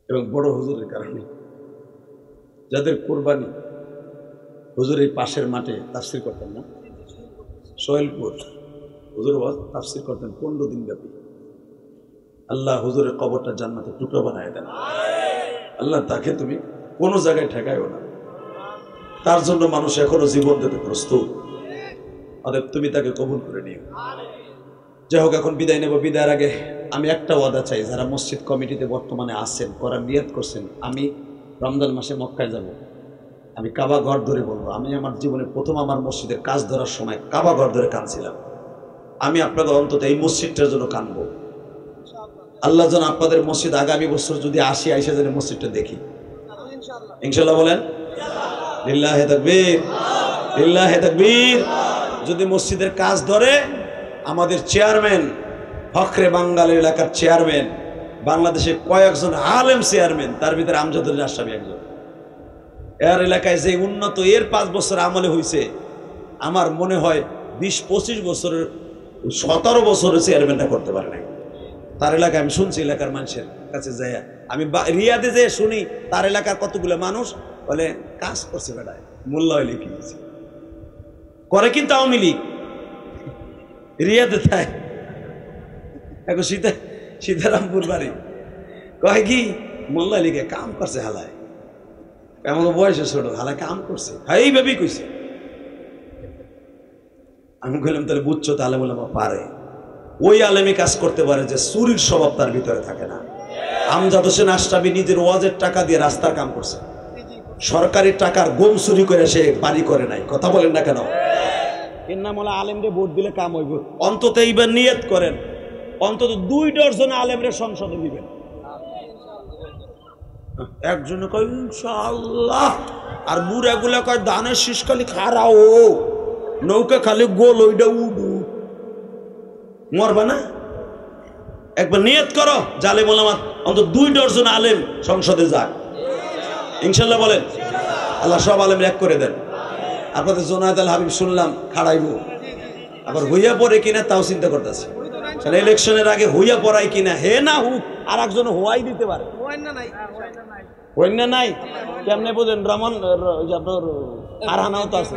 A: এবং বড় হুজুরের কারণে, যাদের কোরবানি। হুজুর এই পাশের মাঠে তাফসির করতেন না, সোহেলপুর হুজুর তাফসির করতেন 15 দিন ব্যাপী। আল্লাহ হুজুরের কবরটা জান্নাতের টুকরো বানায় দেন। আল্লাহ তাকে তুমি কোনো জায়গায় ঠেকায়ও না, তার জন্য মানুষ এখনো জীবন দিতে প্রস্তুত। অতএব তুমি তাকে কবুল করে নিও। যাই হোক, এখন বিদায় নেব। বিদায়ের আগে আমি একটা ওয়াদা চাই, যারা মসজিদ কমিটিতে বর্তমানে আছেন, করার নিয়ত করছেন, আমি রমজান মাসে মক্কায় যাব, আমি কাবা ঘর ধরে বলবো। আমি আমার জীবনে প্রথম আমার মসজিদের কাজ ধরার সময় কাবা ঘর ধরে কাঁদছিলাম। আমি আপনাদের অন্তত এই মসজিদটার জন্য কাঁদবো। আল্লাহ যেন আপনাদের মসজিদ আগামী বছর যদি আসি, আইসা যেন মসজিদটা দেখি ইনশাল্লাহ। বলেন লিল্লাহি তাকবীর, লিল্লাহি তাকবীর। যদি মসজিদের কাজ ধরে, আমাদের চেয়ারম্যান, ফখরে বাঙ্গাল এলাকার চেয়ারম্যান, বাংলাদেশে কয়েকজন আলেম চেয়ারম্যান, তার ভিতরে আমজাদুল আশরাফি একজন। এর এলাকায় যে উন্নত এর 5 বছর আমলে হয়েছে, আমার মনে হয় 20-25 বছরের 17 বছরের চেয়ারম্যানটা করতে পারে নাই। তার এলাকায় আমি শুনছি, এলাকার মানুষের কাছে যাই, আমি রিয়াদে যে শুনি তার এলাকার কতগুলো মানুষ বলে কাজ করছে বেড়ায়, মোল্লা হইলে কি হয়েছে করে, কিন্তু আওয়ামী লীগ রিয়াদে তাই এখন সীতারামপুর বাড়ি কয় কি মোল্লা লীগে কাম করছে, হালায় এমন বয়সে ছোট, হালায় কাম করছে, এই ভেবেই কইছে। আমি কইলাম তাহলে বুঝছো, তাহলে বললাম পারে, ওই আলেমী কাজ করতে পারে যে চুরির স্বভাব তার ভিতরে থাকে না। আমজাদ হোসেন আশরাফি নিজের ওয়াজের টাকা দিয়ে রাস্তার কাম করছে, সরকারি টাকার গম চুরি করে সে বাড়ি করে নাই। কথা বলেন না কেন? এর নাম হলো আলেমরে ভোট দিলে কাম হইব। অন্তত এইবার নিয়ত করেন, অন্তত 2 ডজন আলেমরে সংসদে দিবেন। একজনে কয় ইনশাআল্লাহ, আর বুড়া গুলা কয় ধানের শীষ খালি খারাও, নৌকা খালি গোল, ওইটা উডু, মরবা না। একবার নিয়ত করো, জালেম ওলামা অন্তত 2 ডজন আলেম সংসদে যাক ইনশাল্লাহ। বলেন আল্লাহ সব আলেম এক করে দেন। আপনাদের জোনায়েত আল হাবিব শুনলাম খাড়াইব, আবার হইয়া পড়ে কিনা তাও চিন্তা করতেছে। ইলেকশনের আগে হইয়া পড়াই কিনা, হে না হুক আর একজন হওয়াই দিতে পারে। হইন না নাই কেমনে বোঝেন? রমন আপনার আরহানাও তো আছে,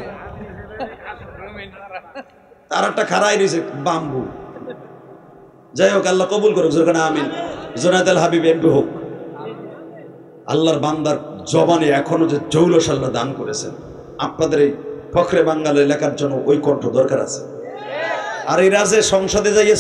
A: তার একটা খাড়াই রয়েছে বাম্বু। যাই হোক, আল্লাহ কবুল করুক, যেখানে আমিন। জোনায়েত আল হাবিব এমপি হোক। আল্লাহর বান্দার জবানে এখনো যে জৌলস আল্লাহ দান করেছেন, আপনাদের এই ফখরে বাঙ্গাল এলাকার জন্য ওই কণ্ঠ দরকার আছে। আর এরা যে সংসদে যাইয়ে